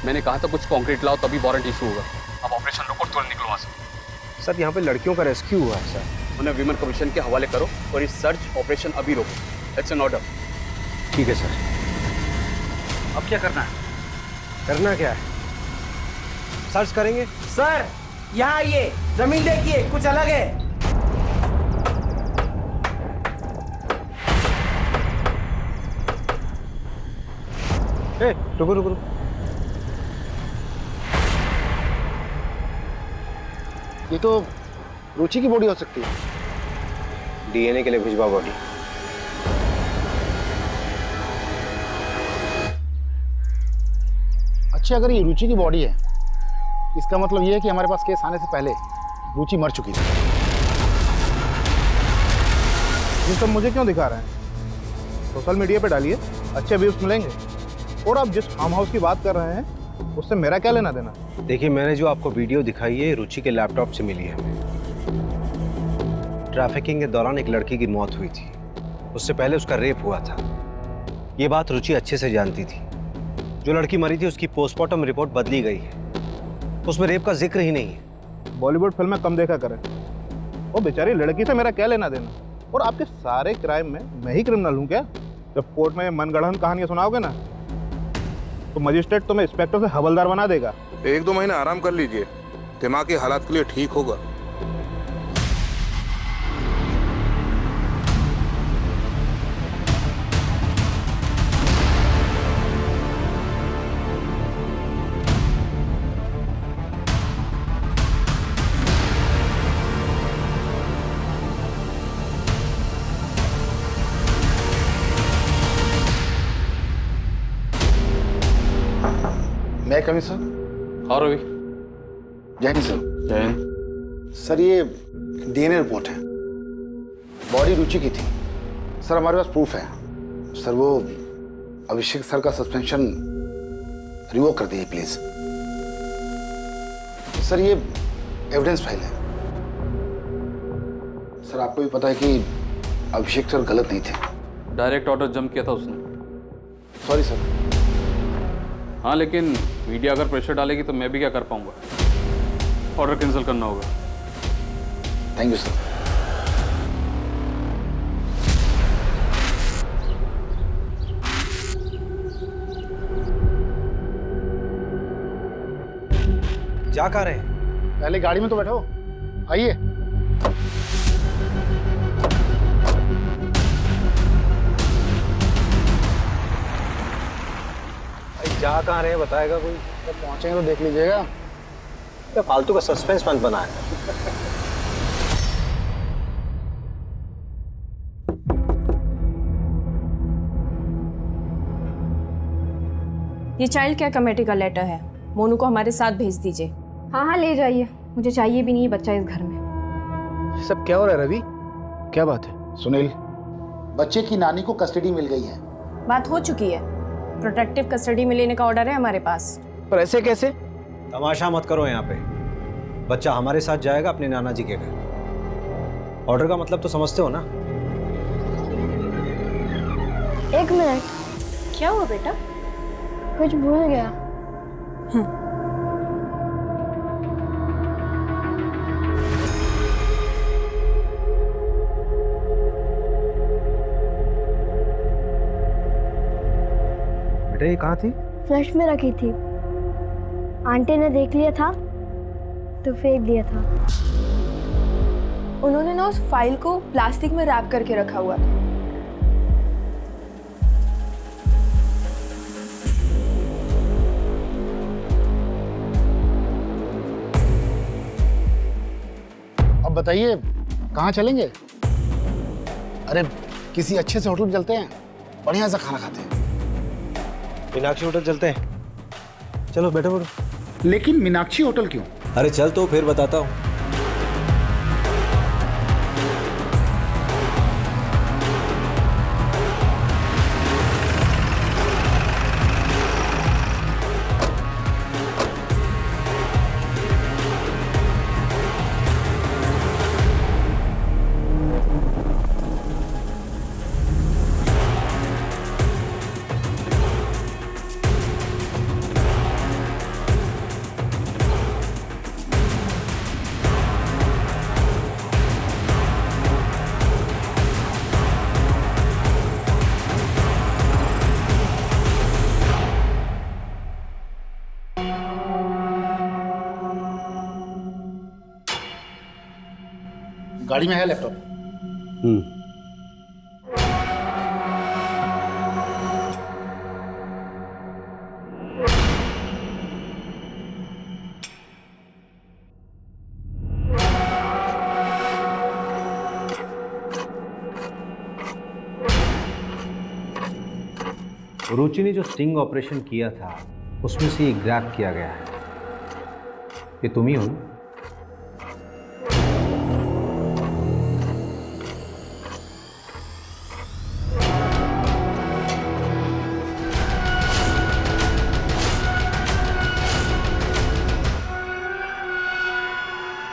मैंने कहा था कुछ कंक्रीट लाओ तभी वारंट इशू होगा। अब ऑपरेशन रोको, तुरंत निकलो वहां से। सर, यहाँ पे लड़कियों का रेस्क्यू हुआ है सर। उन्हें विमेन कमीशन के हवाले करो और इस सर्च ऑपरेशन अभी रोको। It's an order. ठीक है सर। अब क्या करना है? करना क्या है? सर्च करेंगे। सर, यहाँ आइए, जमीन देखिए, कुछ अलग है। रुको रुको रुको। ये तो रुचि की बॉडी हो सकती है। डीएनए के लिए भिजवा बॉडी। अच्छा, अगर ये रुचि की बॉडी है, इसका मतलब ये है कि हमारे पास केस आने से पहले रुचि मर चुकी थी। ये सब मुझे क्यों दिखा रहे हैं? सोशल मीडिया पे डालिए, अच्छे व्यूज मिलेंगे। और आप जिस फार्म हाउस की बात कर रहे हैं, उससे मेरा क्या लेना देना? देखिए, मैंने जो आपको वीडियो दिखाई है, रुचि के लैपटॉप से मिली है। ट्रैफिकिंग के दौरान एक लड़की की मौत हुई थी। उससे पहले उसका रेप हुआ था। ये बात रुचि अच्छे से जानती थी। जो लड़की मरी थी उसकी पोस्टमार्टम रिपोर्ट बदली गई है, उसमें रेप का जिक्र ही नहीं है। बॉलीवुड फिल्में कम देखा करें। वो बेचारी लड़की से मेरा क्या लेना देना? और आपके सारे क्राइम में मैं ही क्रिमिनल हूँ क्या? जब कोर्ट में मनगढ़ंत कहानियां सुनाओगे ना, तो मजिस्ट्रेट तुम्हें इंस्पेक्टर से हवलदार बना देगा। 1-2 महीने आराम कर लीजिए, दिमागी हालात के लिए ठीक होगा। मैं कमी सर। हाँ रवि। जय हिंद सर। जय हिंद। सर ये डीएनए रिपोर्ट है, बॉडी रुचि की थी सर, हमारे पास प्रूफ है सर। वो अभिषेक सर का सस्पेंशन रिवोक कर दीजिए प्लीज सर। ये एविडेंस फाइल है सर। आपको भी पता है कि अभिषेक सर गलत नहीं थे। डायरेक्ट ऑर्डर जम किया था उसने। Sorry sir. हाँ लेकिन मीडिया अगर प्रेशर डालेगी तो मैं भी क्या कर पाऊंगा। ऑर्डर कैंसिल करना होगा। Thank you sir. जा कहाँ रहे हैं? पहले गाड़ी में तो बैठो, आइए। जा कहाँ रहे हैं बताएगा कोई? जब पहुंचेंगे तो देख लीजिएगा। क्या फालतू का सस्पेंस मत बनाए। ये चाइल्ड केयर कमेटी का लेटर है, मोनू को हमारे साथ भेज दीजिए। हाँ ले जाइए, मुझे चाहिए भी नहीं है बच्चा इस घर में। सब क्या हो रहा है रवि? क्या बात है? सुनील, बच्चे की नानी को कस्टडी मिल गई है। बात हो चुकी है, प्रोटेक्टिव कस्टडी में लेने का ऑर्डर है हमारे पास। पर ऐसे कैसे? तमाशा मत करो यहाँ पे। बच्चा हमारे साथ जाएगा अपने नाना जी के घर। ऑर्डर का मतलब तो समझते हो ना? एक मिनट, क्या हुआ बेटा? कुछ भूल गया। बेटा ये कहाँ थी? फ्लश में रखी थी, आंटी ने देख लिया था तो फेंक दिया था। उन्होंने ना उस फाइल को प्लास्टिक में रैप करके रखा हुआ था। अब बताइए कहाँ चलेंगे? अरे किसी अच्छे से होटल में चलते हैं, बढ़िया सा खाना खाते हैं। मीनाक्षी होटल चलते हैं। चलो बैठो बैठो। लेकिन मीनाक्षी होटल क्यों? अरे चल तो फिर बताता हूँ। गाड़ी में है लैपटॉप। रुचि ने जो स्टिंग ऑपरेशन किया था उसमें से ये ग्रैब किया गया है। ये तुम ही हो ना?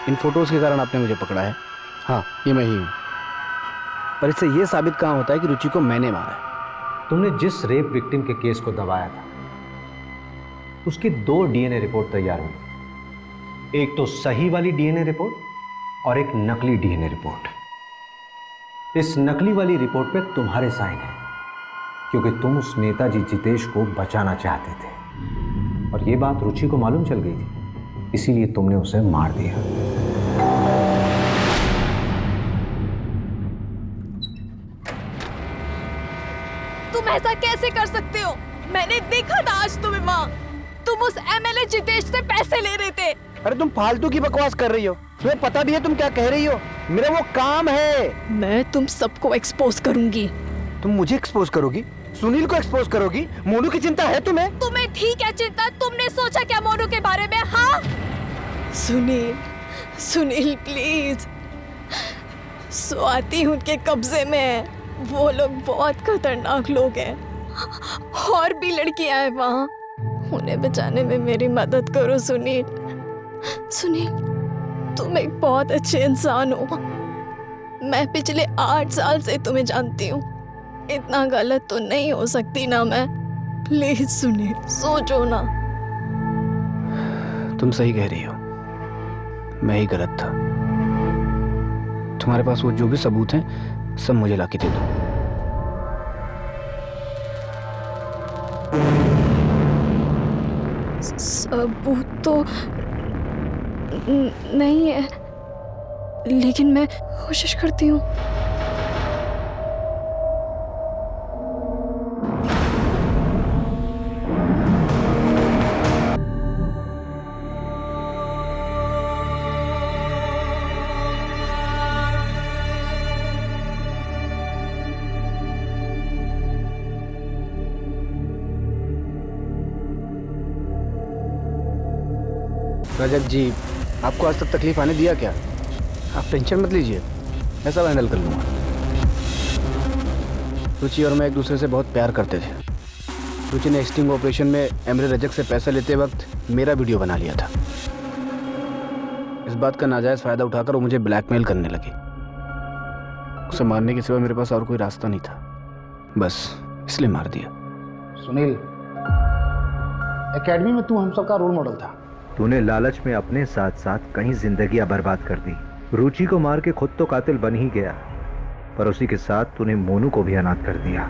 इन फोटोज के कारण आपने मुझे पकड़ा है। हाँ ये मैं ही हूँ, पर इससे ये साबित कहाँ होता है कि रुचि को मैंने मारा है। तुमने जिस रेप विक्टिम के केस को दबाया था उसकी 2 डीएनए रिपोर्ट तैयार हुई। एक तो सही वाली डीएनए रिपोर्ट और एक नकली डीएनए रिपोर्ट। इस नकली वाली रिपोर्ट पे तुम्हारे साइन है क्योंकि तुम उस नेताजी जितेश को बचाना चाहते थे और ये बात रुचि को मालूम चल गई थी, इसीलिए तुमने उसे मार दिया। तुम ऐसा कैसे कर सकते हो? मैंने देखा था आज तुम्हें माँ, तुम उस एमएलए जितेश से पैसे ले रहे थे। अरे तुम फालतू की बकवास कर रही हो, तुम्हें पता भी है तुम क्या कह रही हो? मेरा वो काम है। मैं तुम सबको एक्सपोज करूंगी। तुम मुझे एक्सपोज करोगी? सुनील को एक्सपोज करोगी? मोनू की चिंता है तुम्हें? तुम्हें ठीक है चिंता? तुमने सोचा क्या मोनू के बारे में? हाँ सुनील, सुनील प्लीज, स्वाति उनके कब्जे में है। वो लोग बहुत खतरनाक लोग हैं, और भी लड़कियां हैं वहाँ। उन्हें बचाने में मेरी मदद करो सुनील। सुनील, तुम एक बहुत अच्छे इंसान हो। मैं पिछले 8 साल से तुम्हें जानती हूँ। इतना गलत तो नहीं हो सकती ना मैं। प्लीज सुनील, सोचो ना। तुम सही कह रही हो, मैं ही गलत था। तुम्हारे पास वो जो भी सबूत हैं सब मुझे लाके दे दो। सबूत तो नहीं है, लेकिन मैं कोशिश करती हूँ। रजत जी, आपको आज तक तकलीफ आने दिया क्या? आप टेंशन मत लीजिए, मैं सब हैंडल कर लूँगा। रुचि और मैं एक दूसरे से बहुत प्यार करते थे। रुचि ने स्टिंग ऑपरेशन में एमरे रजक से पैसा लेते वक्त मेरा वीडियो बना लिया था। इस बात का नाजायज़ फ़ायदा उठाकर वो मुझे ब्लैकमेल करने लगी। उसे मारने के सिवा मेरे पास और कोई रास्ता नहीं था, बस इसलिए मार दिया। सुनील, एकेडमी में तू हम सबका रोल मॉडल था। तूने लालच में अपने साथ साथ कई जिंदगियां बर्बाद कर दी। रुचि को मार के खुद तो कातिल बन ही गया, पर उसी के साथ तूने मोनू को भी अनाथ कर दिया।